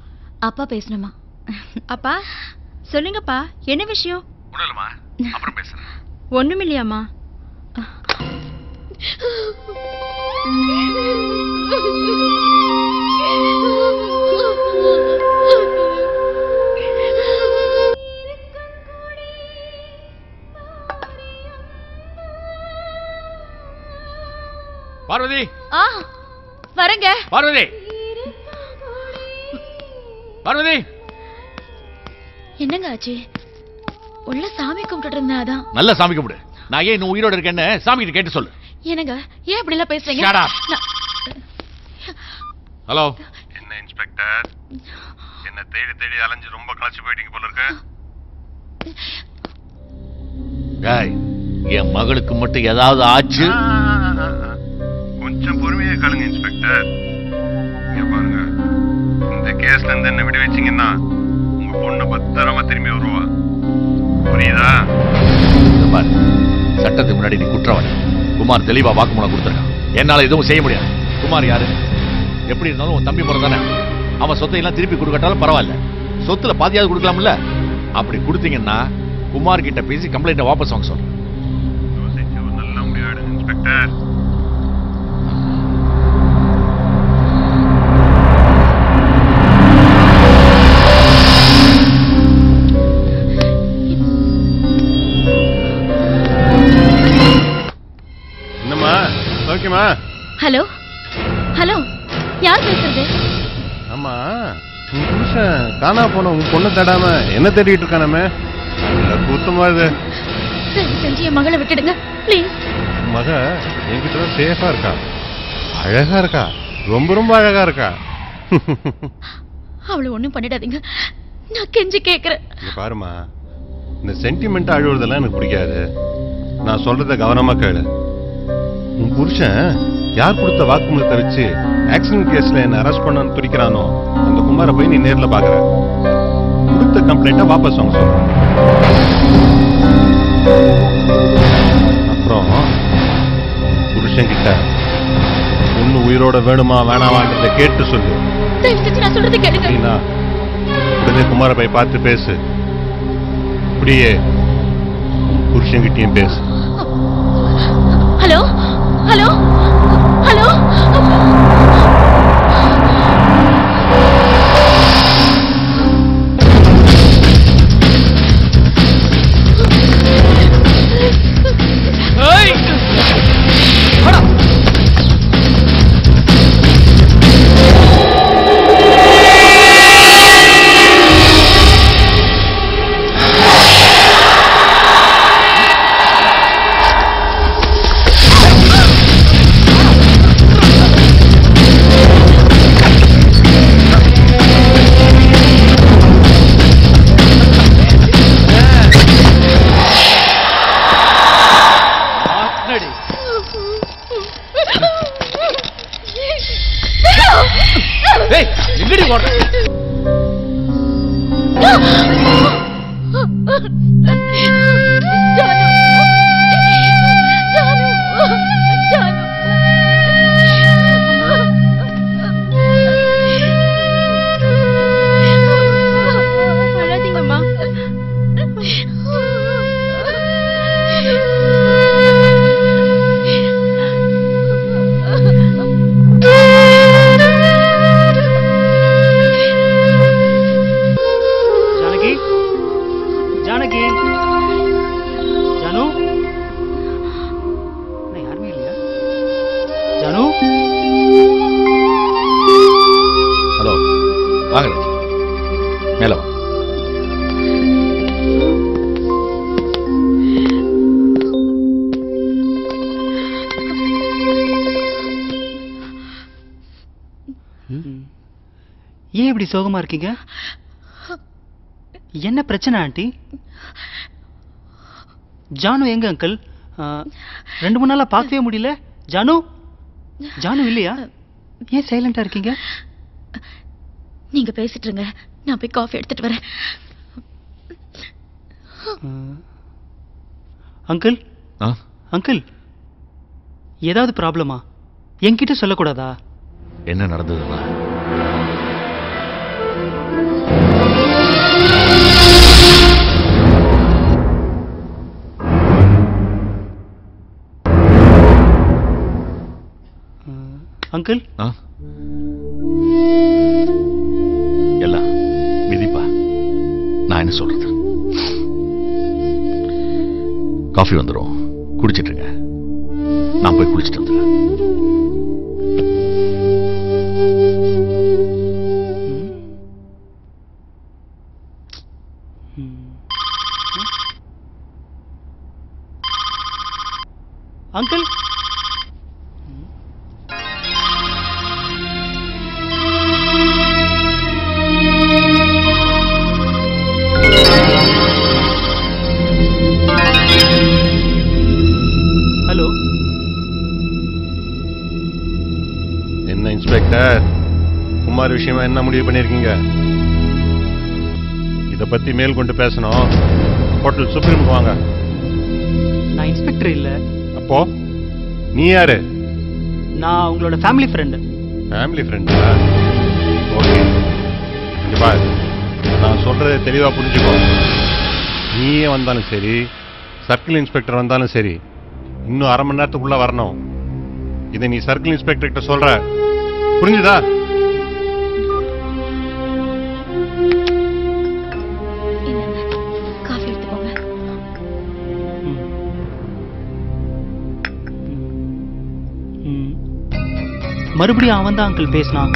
அப்பா பேசணுமா? அப்பா சொல்லுங்கப்பா, என்ன விஷயம்? அப்புறம் பேசுறேன். ஒண்ணுமில்லையாமா? பார்வதி. வரங்க. பார்வதி, பார்வதி. என்னங்க ஆச்சு? உள்ள சாமி கும்பிட்டு இருந்தேன். அதான். நல்ல சாமி கும்பிடு. நான் ஏன் இன்னும் உயிரோட இருக்கேன்னு சாமி கிட்ட கேட்டு சொல்லு. என்னங்க ஏன் அப்படி எல்லாம் பேசுறீங்க? Shut up. ஹலோ. என்ன இன்ஸ்பெக்டர், என்ன தேடி தேடி அலைஞ்சு ரொம்ப களைச்சு போயிட்டீங்க போல இருக்கு. டேய், என் மகளுக்கு மட்டும் ஏதாவது ஆச்சு உண்மையே கேளுங்க இன்ஸ்பெக்டர். இங்க பாருங்க, இந்த கேஸ்ல இருந்து என்ன விடுவிச்சீங்கன்னா உங்க பொண்ணு பத்திரமா திரும்பி வருவா. புரியுதா? சட்டத்துக்கு முன்னாடி நீ குற்றவாளி. குமார் தெளிவா வாக்குமூலம் கொடுத்துருக்கான். என்னால எதுவும் செய்ய முடியாது. குமார் யாரு? எப்படி இருந்தாலும் உன் தம்பி போறதானே. அவன் சொத்தை எல்லாம் திருப்பி கொடுக்கட்டாலும் பரவாயில்ல, சொத்துல பாதியாவது கொடுக்கலாம்ல. அப்படி கொடுத்தீங்கன்னா குமார் கிட்ட பேசி கம்ப்ளைண்ட்டை வாபஸ் வாங்க சொல்றேன். நல்ல முடியாது இன்ஸ்பெக்டர். என்னம்மா ஓகேமா? ஹலோ ஹலோ, யார் பேசுறது? ஆமா, உன் புருஷன் காணா போன உன் பொண்ணை தேடாம என்ன தேடிட்டு இருக்கானமே, கூத்தமா இது. தயவு செஞ்சு என் மகளை விட்டுடுங்க ப்ளீஸ். மக என்கிட்ட சேஃபா இருக்கா, அழகா இருக்கா, ரொம்ப ரொம்ப அழகா இருக்கா. அவளை ஒண்ணும் பண்ணிடாதீங்க, நான் கெஞ்சி கேக்குறேன். பாருமா, இந்த சென்டிமெண்ட் அழுவுறதெல்லாம் எனக்கு பிடிக்காது. நான் சொல்றத கவனமா கேளு. உன் புருஷன் யார் கொடுத்த வாக்குமூலத்தை வச்சு ஆக்சிடென்ட் கேஸ்ல என்ன அரெஸ்ட் பண்ணு துடிக்கிறானோ அந்த குமாரை போய் நீ நேர்ல பாக்குற. கொடுத்த கம்ப்ளைண்ட்டை வாபஸ் வாங்க சொல்ற. அப்புறம் புருஷன் கிட்ட பொண்ணு உயிரோட வேணுமா வேணாமான்றத கேட்டு சொல்லு. நான் சொல்றது கேளுங்க. உடனே குமாரை போய் பார்த்து பேசு. அப்படியே புருஷன் கிட்டயும் பேசு. Hello hello hello. ஏன் இப்படி சோகமா இருக்கீங்க? என்ன பிரச்சனை ஆண்டி? ஜானு எங்க அங்கிள்? 2-3 நாளா பார்க்கவே முடியல. ஜானு ஜானு இல்லையா? ஏன் சைலண்டா இருக்கீங்க? நீங்க பேசிட்டு இருங்க, நான் போய் காஃபி எடுத்துட்டு வரேன். அங்கிள் அங்கிள், ஏதாவது ப்ராப்ளமா? என்கிட்ட சொல்லக்கூடாதா? என்ன நடந்ததுன்னா, அங்கிள் எல்லாம் விதிப்பா. நான் என்ன சொல்றது? காஃபி வந்துடும், குடிச்சிட்டு இருக்க. நான் போய் குளிச்சுட்டு வந்துடுறேன். அங்கிள் ஹலோ இன்ஸ்பெக்டர், குமார் விஷயமா என்ன முடிவு பண்ணிருக்கீங்க? இத பத்தி மேல் கொண்டு பேசணும். ஹோட்டல் சுப்ரீம் வாங்க. நான் இன்ஸ்பெக்டர் இல்ல. அப்போ நீ யாரு? நான் உங்களோட ஃபேமிலி ஃப்ரெண்டு. ஃபேமிலி ஃப்ரெண்டா? ஓகே, இங்க பாரு, நான் சொல்றதை தெளிவா புரிஞ்சுக்கோ. நீயே வந்தாலும் சரி, சர்க்கிள் இன்ஸ்பெக்டர் வந்தாலும் சரி, இன்னும் அரை மணி நேரத்துக்குள்ள வரணும். இதை நீ சர்க்கிள் இன்ஸ்பெக்டர் கிட்ட சொல்ற, புரிஞ்சுதா? காஃபி எடுத்துக்கோங்க. மறுபடியும் அவன் தான் அங்கிள் பேசினான்.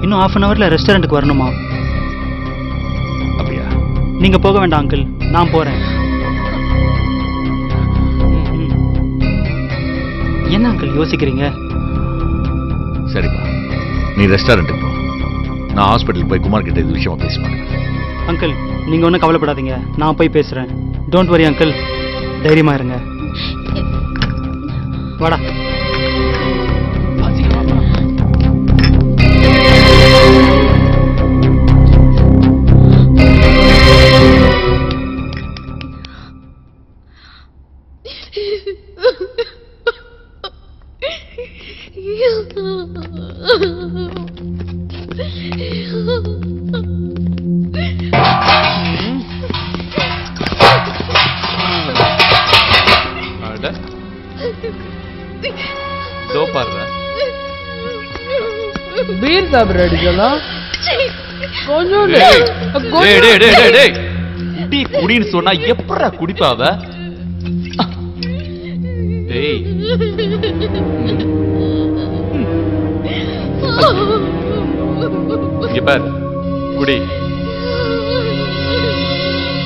இன்னும் ½ hourல ரெஸ்டாரண்ட்டுக்கு வரணுமா? அப்படியா? நீங்க போக வேண்டாம் அங்கிள், நான் போறேன். என்ன அங்கிள் யோசிக்கிறீங்க? சரிப்பா, நீ ரெஸ்டாரண்ட்டுக்கு போ. நான் ஹாஸ்பிட்டலுக்கு போய் குமார் கிட்ட இது விஷயமா பேசுவேன். அங்கிள் நீங்க ஒன்றும் கவலைப்படாதீங்க, நான் போய் பேசுறேன். டோன்ட் வரி அங்கிள், தைரியமா இருங்க. வாடா. பீர் சாப்பிட்ற அடிக்கலாம் கொஞ்சம் குடின்னு சொன்னா எப்படா குடிப்பாவ? டேய் இங்க பாரு, குடி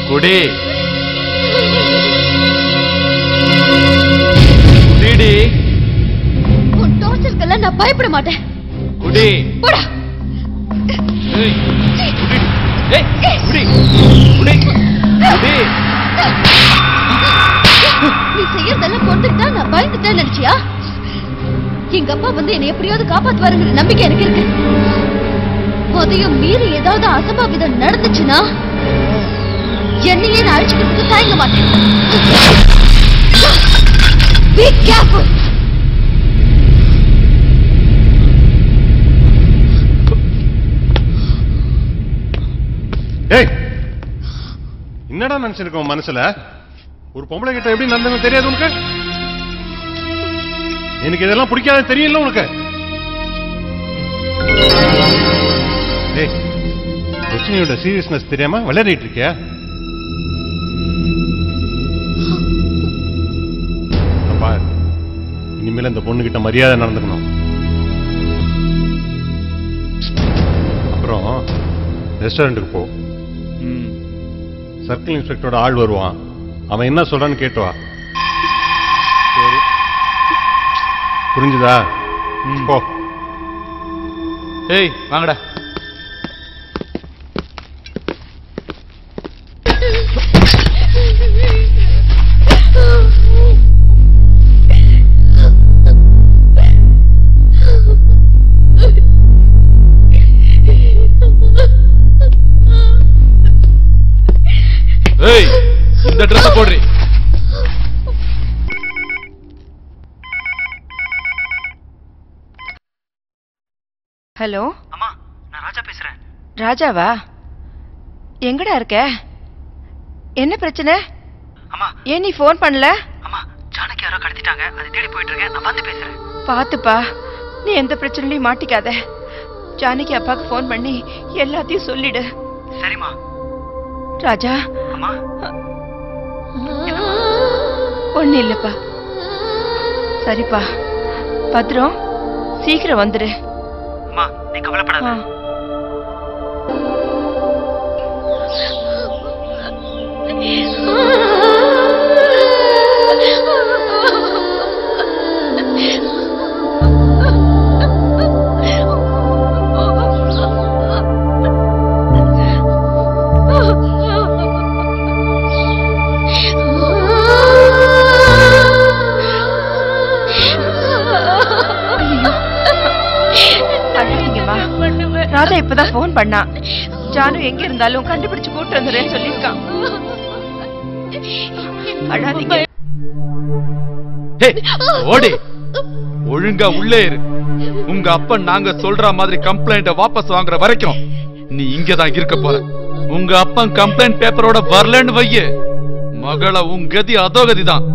குடி குடிடி. உன் டார்ச்சருக்கெல்லாம் நான் பயப்பட மாட்டேன். குடி. போடா. ஏய் குடி. ஏய் குடி குடி குடி. நீ செய்யறதெல்லாம் கொண்டுட்டா நான் பயந்துட்டேன்னு நினைச்சியா? எங்க அப்பா வந்து என்னை எப்படியாவது காப்பாத்துவாருங்கிற நம்பிக்கை எனக்கு இருக்கு. அதையும் மீறி ஏதாவது அசம்பாவிதம் நடந்துச்சுன்னா என்னையே நான் அழிச்சுக்கிறதுக்கு தயங்க மாட்டேன். Be careful. ஏய், என்னடா நினைச்சிருக்கோம் மனசுல? ஒரு பொம்பளை கிட்ட எப்படி நடந்தது தெரியாது உனக்கு? எனக்கு இதெல்லாம் பிடிக்காத தெரியல உனக்கு? ஏய், பிரச்சனையோட சீரியஸ்னஸ் தெரியாம விளையாடிட்டு இருக்கியா? பாரு, இனிமேல் இந்த பொண்ணு கிட்ட மரியாதை நடந்துக்கணும். அப்புறம் ரெஸ்டாரண்ட்டுக்கு போ. சர்க்கிள் இன்ஸ்பெக்டரோட ஆள் வருவான், அவன் என்ன சொல்றான்னு கேட்டு வா. புரிஞ்சுதா? போ. ஏய் வாங்கடா. ஏய் இந்த ட்ரெஸ் போடுறீ. ஹலோ அம்மா, நான் ராஜா பேசுறேன். ராஜாவா? எங்கடா இருக்க? என்ன பிரச்சனை? அம்மா, ஏன் நீ ஃபோன் பண்ணல? அம்மா, ஜானகி யாரோ கடத்திட்டாங்க, அதை தேடி போயிட்டு இருக்கேன். நான் வந்து பேசுறேன். பாத்துப்பா, நீ எந்த பிரச்சனையும் மாட்டிக்காத. ஜானகி அப்பாக்கு ஃபோன் பண்ணி எல்லாத்தையும் சொல்லிடு. சரிம்மா. ராஜா. அம்மா, ஒண்ணு இல்லப்பா. சரிப்பா, பத்திரம், சீக்கிரம் வந்துடு. அம்மா, நீ கவலைப்படாத. அழாதீங்க. ஃபோன் பண்ணா. ஜானு எங்க இருந்தாலும் கண்டுபிடிச்சு கூட்டு வந்துறேன்னு சொல்லிருக்கான். அழாதீங்க. ஓடி ஒழுங்கா உள்ளே இரு. உங்க அப்பன் நாங்க சொல்ற மாதிரி கம்ப்ளைண்ட வாபஸ் வாங்குற வரைக்கும் நீ இங்கதான் இருக்க போற. உங்க அப்பன் கம்ப்ளைண்ட் பேப்பரோட வரலன்னு வைய மகள உன் கதி அதோ கதிதான்.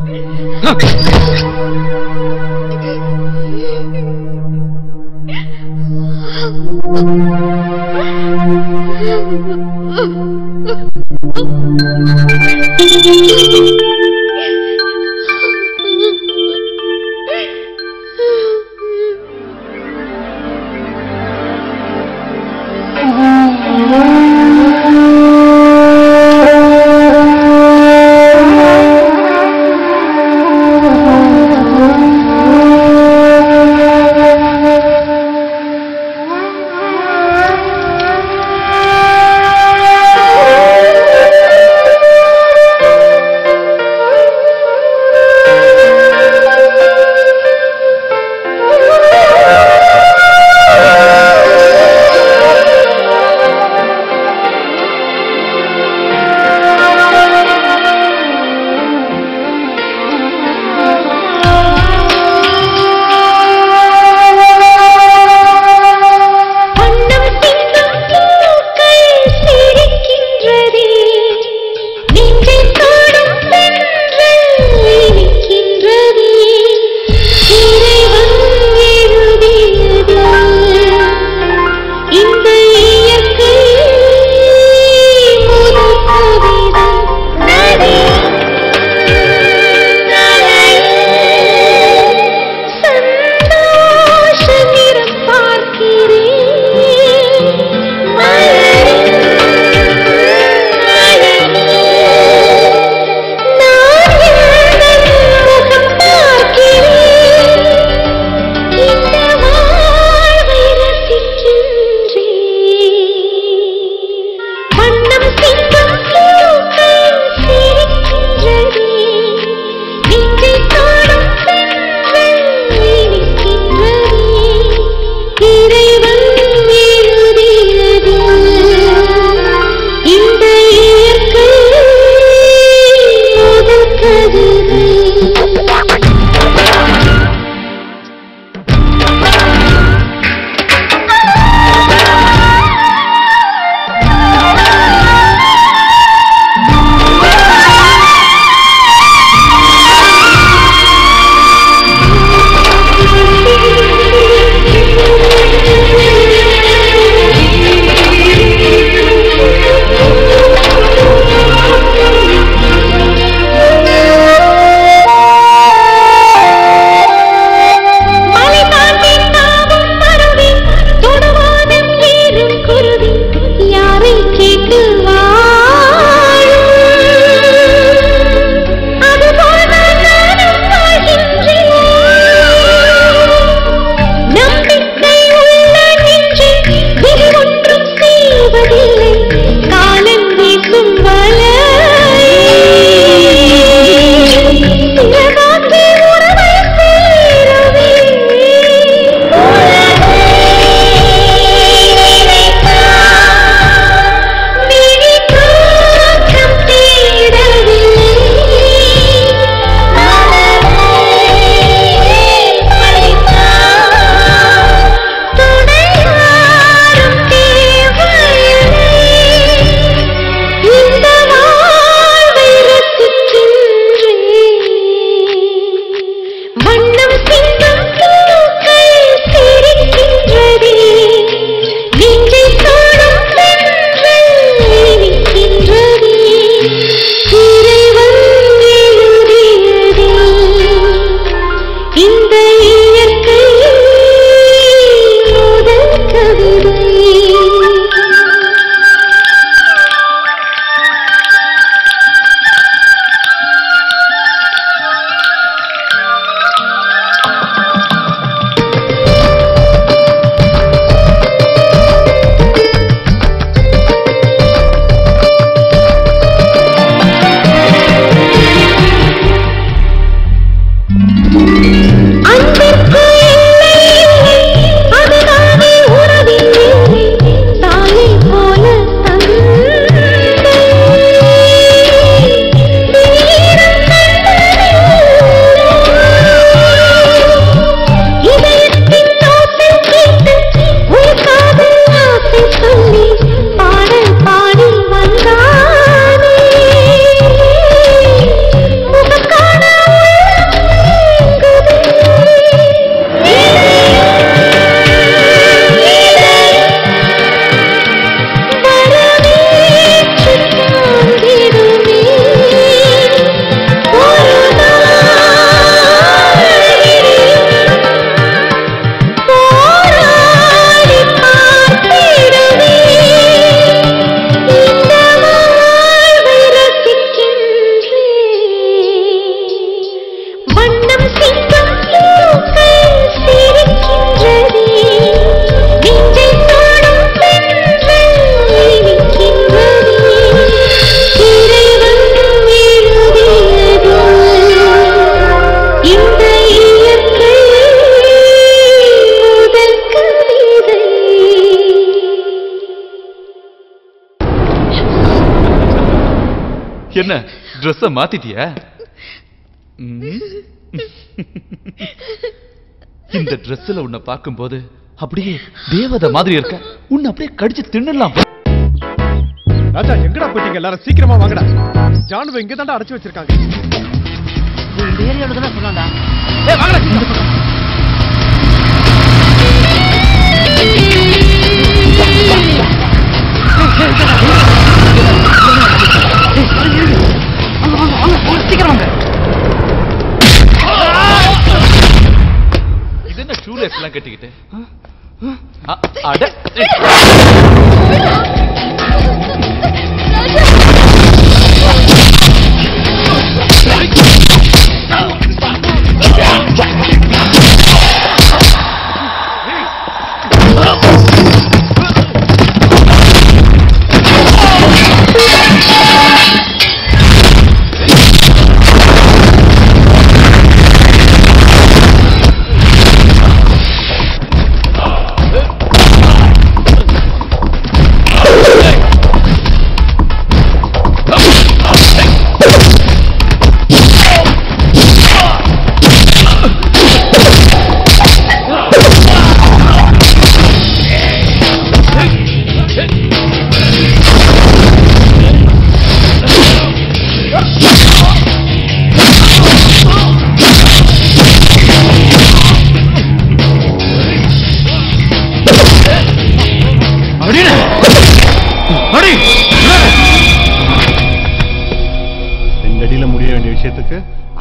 அன்பிற்கு இல்லை அதுதானே உறவில்லை தாயை என்ன ட்ரெஸ்ஸ மாத்திட்டியா? இந்த ட்ரெஸ்ல உன்னை பார்க்கும்போது அப்படியே தேவதை மாதிரி இருக்க. உன்னை அப்படியே கடிச்சு தின்னலாம். ராஜா எங்கடா போயிட்டீங்க? எல்லாரும் சீக்கிரமா வாங்கடா. ஜானுவை இங்க தாண்டா அடைச்சு வச்சிருக்காங்க. இந்த ஏரியாவுல தானே சொன்னாண்டா. ஏய் வாங்கடா. இது என்ன ஷூலேஸ் எல்லாம் கட்டிக்கிட்டு? அட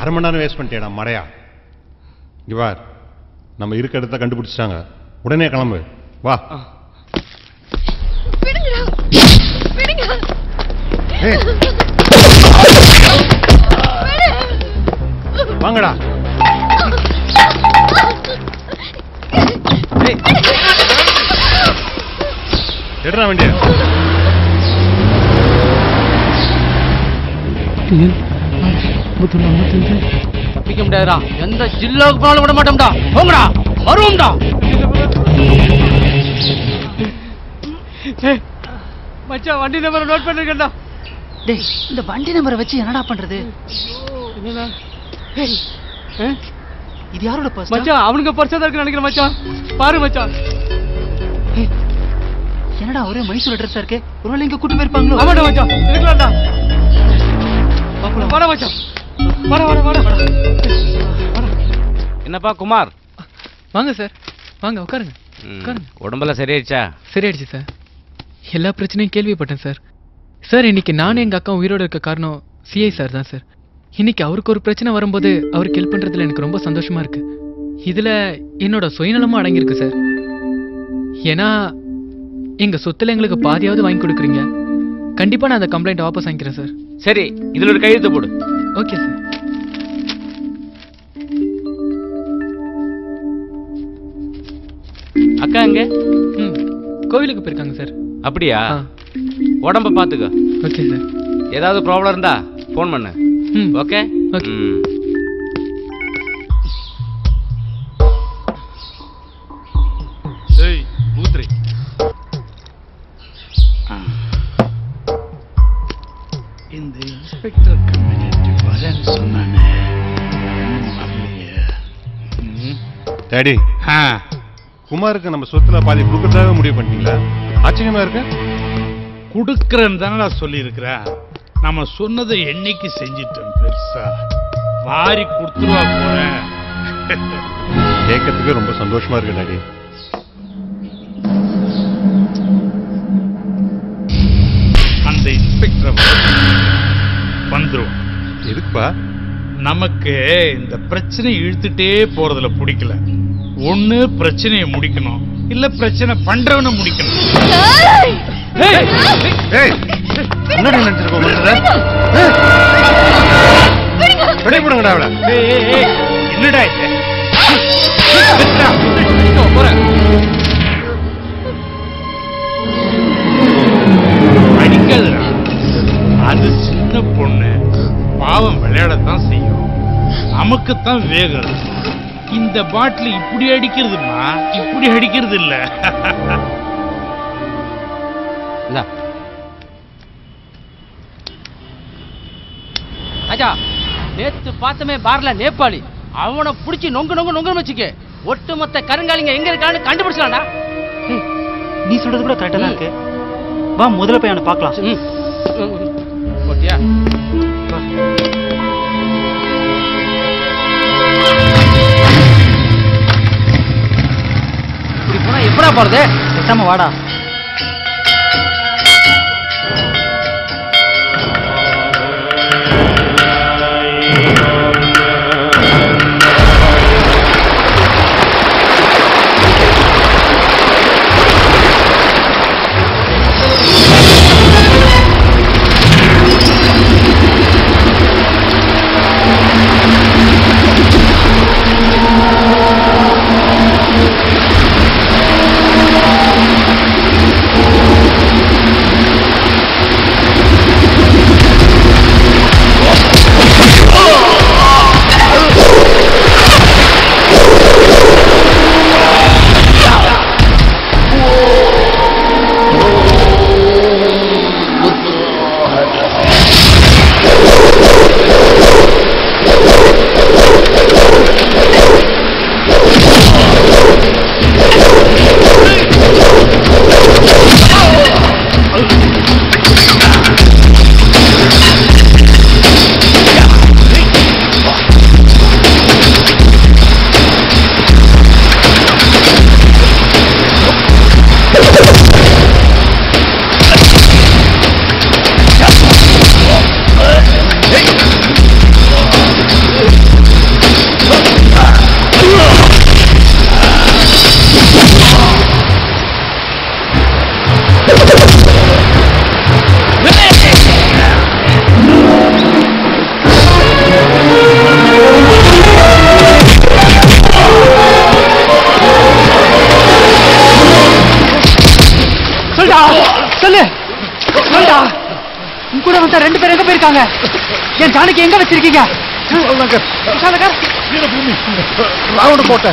அரை மணி நேரம் வேஸ்ட் பண்ணிட்டேடா மடையா. இவார் நம்ம இருக்க இடத்த கண்டுபிடிச்சிட்டாங்க. உடனே கிளம்பு. வா. வாங்கடா. எடுறா வண்டியா. தப்பிக்க முடியாதுடா. எந்த ஜில்லாவுக்கு போனாலும் விட மாட்டோம்டா. போங்கடா, வருவோம்டா. மச்சான் வண்டி நம்பரை நோட் பண்ணிருக்கேன்டா. டேய் இந்த வண்டி நம்பரை வச்சு என்னடா பண்றது? என்னடா இது யாரோட பர்ஸ்? மச்சான் அவனுக்கு பர்ஸா தான் இருக்கு நினைக்கிறேன் மச்சான். பாரு மச்சான். என்னடா ஒரே மைசூர் அட்ரஸா இருக்கு. ஒருவேளை இங்க கூட்டி போயிருப்பாங்களோ? ஆமாடா மச்சான் இருக்கலாம்டா. வாடா மச்சான். வாடா. என்னப்பா குமார்? வாங்க சார், வாங்க உட்காருங்க. உடம்பெல்லாம் சரியாயிடுச்சா? சரியாயிடுச்சு சார். எல்லா பிரச்சனையும் கேள்விப்பட்டேன் சார். சார் இன்னைக்கு நானும் எங்க அக்கா உயிரோடு இருக்க காரணம் சிஐ சார் தான் சார். இன்னைக்கு அவருக்கு ஒரு பிரச்சனை வரும்போது அவருக்கு ஹெல்ப் பண்றதுல எனக்கு ரொம்ப சந்தோஷமா இருக்கு. இதுல என்னோட சுயநலமும் அடங்கியிருக்கு சார். ஏன்னா எங்க சொத்துல எங்களுக்கு பாதியாவது வாங்கி கொடுக்குறீங்க. கண்டிப்பா நான் அந்த கம்ப்ளைண்ட் வாபஸ் வாங்கிக்கிறேன் சார். சரி, இதுல ஒரு கையெழுத்து போடு. Okay sir. அக்கா எங்க? கோவிலுக்கு போயிருக்காங்க சார். அப்படியா? உடம்ப பாத்துக்க. Okay sir. ஏதாவது ப்ராப்ளம் இருந்தா ஃபோன் பண்ணு. Okay okay. ஏய் ஊத்ரி. இந்த இன்ஸ்பெக்டர் கம்யூனிட்டி வரேன்னு சொன்னானே. டாடி, குமாருக்கு நம்ம சொத்துல பாதி கொடுக்கறதாக முடிவு பண்ணிட்டீங்களா? ஆச்சரியமா இருக்கு. கொடுக்கறேன்னு தானே சொல்லியிருக்கிறேன். நம்ம சொன்னதை என்னைக்கு செஞ்சிட்டோம். பெருசா வாரி கொடுத்துருவா போறேன். கேட்கறதுக்கு ரொம்ப சந்தோஷமா இருக்கு டாடி. அந்த இன்ஸ்பெக்டர் வந்துரும். எதுக்குப்பா? நமக்கு இந்த பிரச்சனை இழுத்துட்டே போறதுல பிடிக்கல. ஒண்ணு பிரச்சனையை முடிக்கணும், இல்ல பிரச்சனை பண்றவனை முடிக்கணும். என்னடா நினைச்சிருக்கோம்? என்னடா இது? அடிக்காதுடா. அது சின்ன பொண்ணு, பாவம் விளையாடத்தான் செய்யும். நமக்குத்தான் வேகம். இந்த பாட்டில் இப்படி அடிக்கிறதுமா, இப்படி அடிக்கிறது இல்ல. ராஜா, நேத்து பார்த்தமே பார்ல நேபாளி, அவனை புடிச்சு நொங்கு நொங்கு நொங்குன்னு வச்சுக்க, ஒட்டுமொத்த கருங்காலிங்க எங்க இருக்கான்னு கண்டுபிடிச்சலாம்டா. நீ சொல்றது கூட கரெக்டா தான் இருக்கு. வா முதல்ல போய் அவனை பார்க்கலாம். போட்டியா? இப்படி போனா எப்படா போறது? பேசாம வாடா. என் ஜானகி எங்க வச்சிருக்கீங்க? ராவண கோட்டை.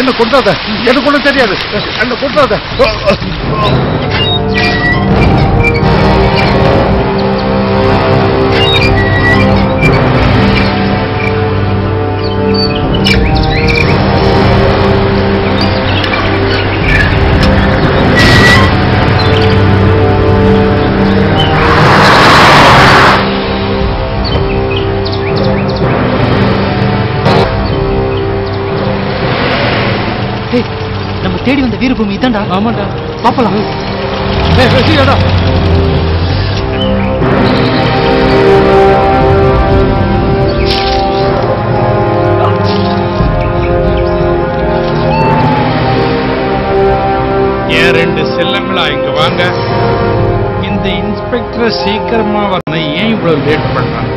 என்ன கொண்டாத, எனக்கு ஒண்ணும் தெரியாது. என்ன கொண்டாத. நம்ம தேடி வந்த வீரபூமி இதான்டா. ஆமாண்டா, பாப்பலாம். ஏன் ரெண்டு செல்லங்களா இங்க வாங்க. இந்த இன்ஸ்பெக்டர் சீக்கிரமா வரணும். ஏன் இவ்வளவு லேட் பண்றாங்க?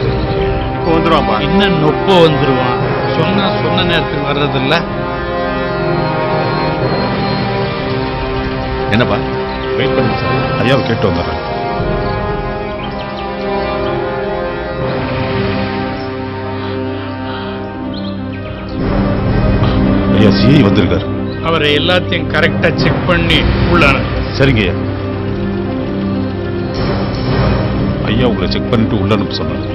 வந்துருவான். இன்னும் நொப்ப வந்துருவான். சொன்ன நேரத்துக்கு வர்றதில்ல. என்னப்பா? வெயிட் பண்ணுங்க சார், ஐயாவை கேட்டு வந்துடுறேன். ஐயா சிஐ வந்திருக்காரு. அவரை எல்லாத்தையும் கரெக்டா செக் பண்ணி உள்ள. சரிங்க ஐயா. ஐயா உங்களை செக் பண்ணிட்டு உள்ள அனுப்ப சொன்னார்.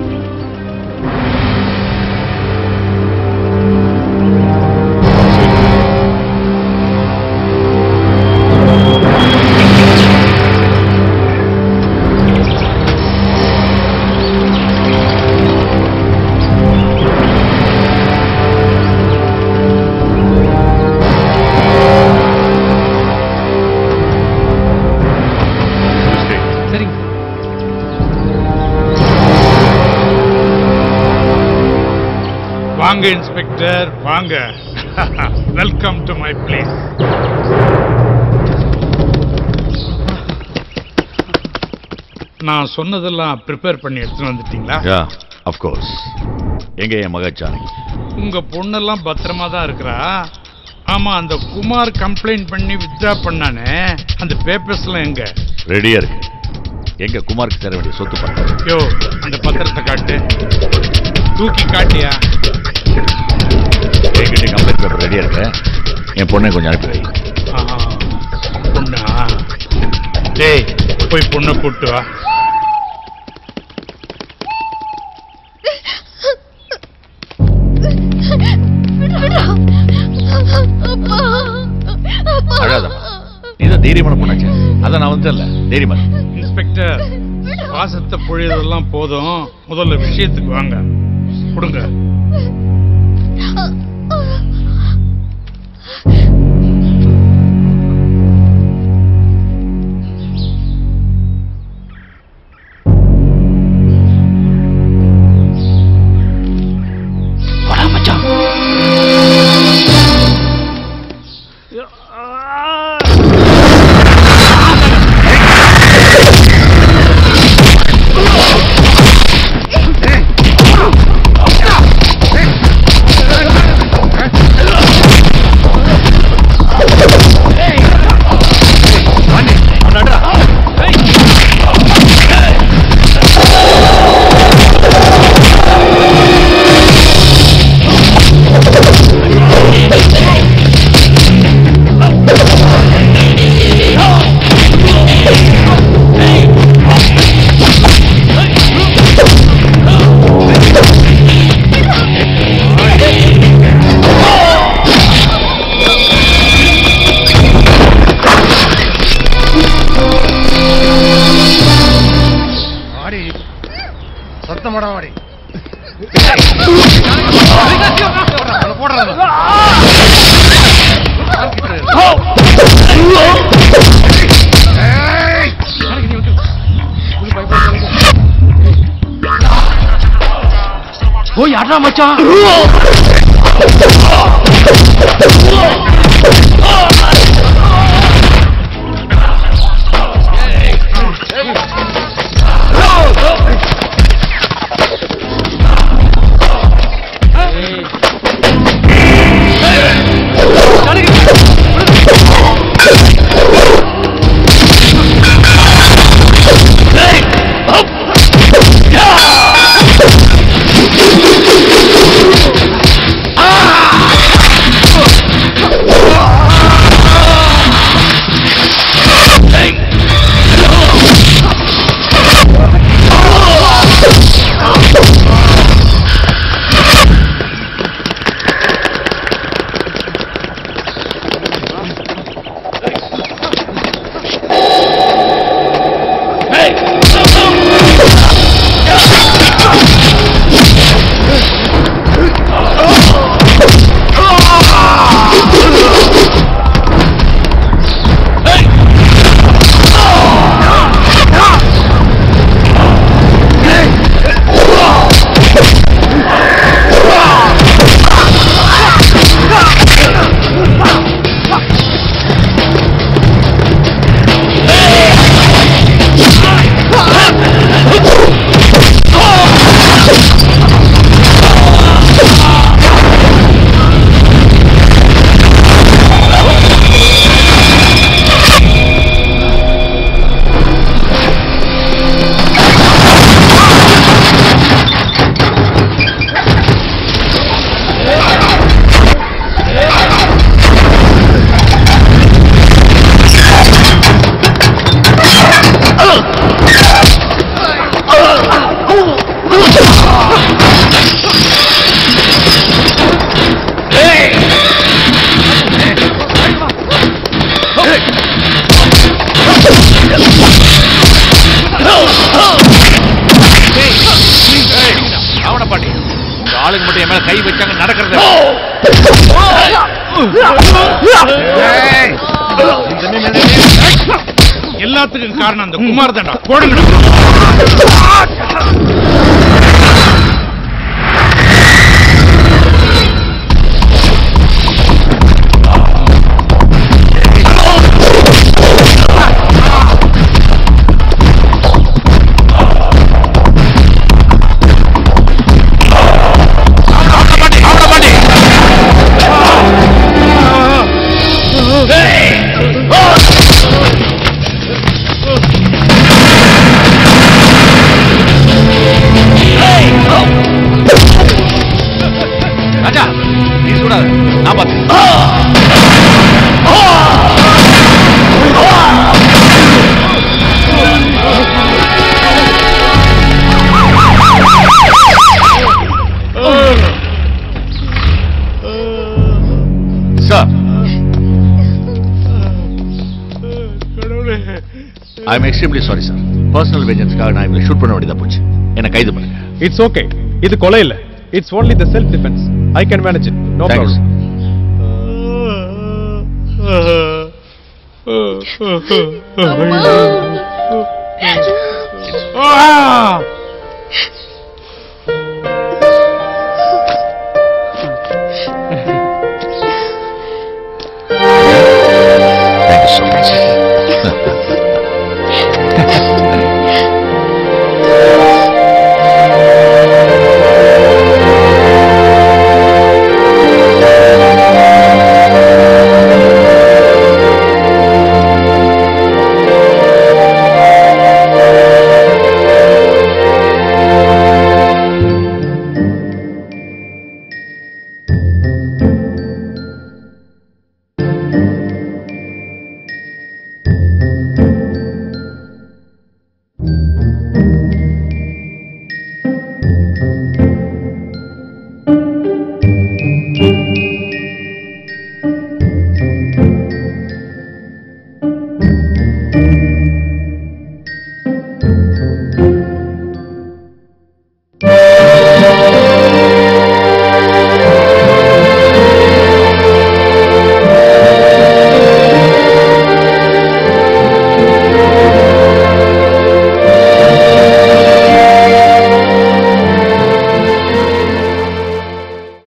வாங்க இன்ஸ்பெக்டர், வாங்க. Welcome to my place. நான் சொன்னதெல்லாம் ப்ரிப்பேர் பண்ணி எடுத்துட்டு வந்துட்டீங்களா? யா, ஆஃப் கோர்ஸ். எங்க என் மக ஜானகி? உங்க பொண்ணெல்லாம் பத்திரமா தான் இருக்கிறா. ஆமா, அந்த குமார் கம்ப்ளைண்ட் பண்ணி வித்ட்ரா பண்ணானே, அந்த பேப்பர்ஸ்லாம் எங்க? ரெடியா இருக்கு. எங்க குமாருக்கு சேர வேண்டிய சொத்து பத்திரம். யோ, அந்த பத்திரத்தை காட்டு. தூக்கி காட்டியா? என்கிட்ட கம்ப்ளைண்ட் பேப்பர் ரெடியா இருக்கு. என் பொண்ணை கொஞ்சம் அனுப்பி வை. பொண்ணா? டேய், போய் பொண்ணை கூட்டு வா. அழாதம்மா, நீதான் தைரியமான பொண்ணாச்சு. அதான் நான் வந்துடல, தைரியமா. இன்ஸ்பெக்டர், பாசத்தை பொழியதெல்லாம் போதும், முதல்ல விஷயத்துக்கு வாங்க. கொடுங்க. ஓ யாரா மச்சான்? ஆளுங்க மட்டும் என் மேல கை வச்சாங்க நடக்கிறது. எல்லாத்துக்கும் காரணம் அந்த குமார் தான்டா. போடுங்க. I am extremely sorry sir. Personal வெஞ்சன்ஸ்க்காக நான் இவங்களை ஷூட் பண்ண வேண்டியதா போச்சு. என்ன கைது பண்ணுங்க. It's okay. இது கொலை இல்ல. It's only the self defense. I can manage it. No problem. Ah!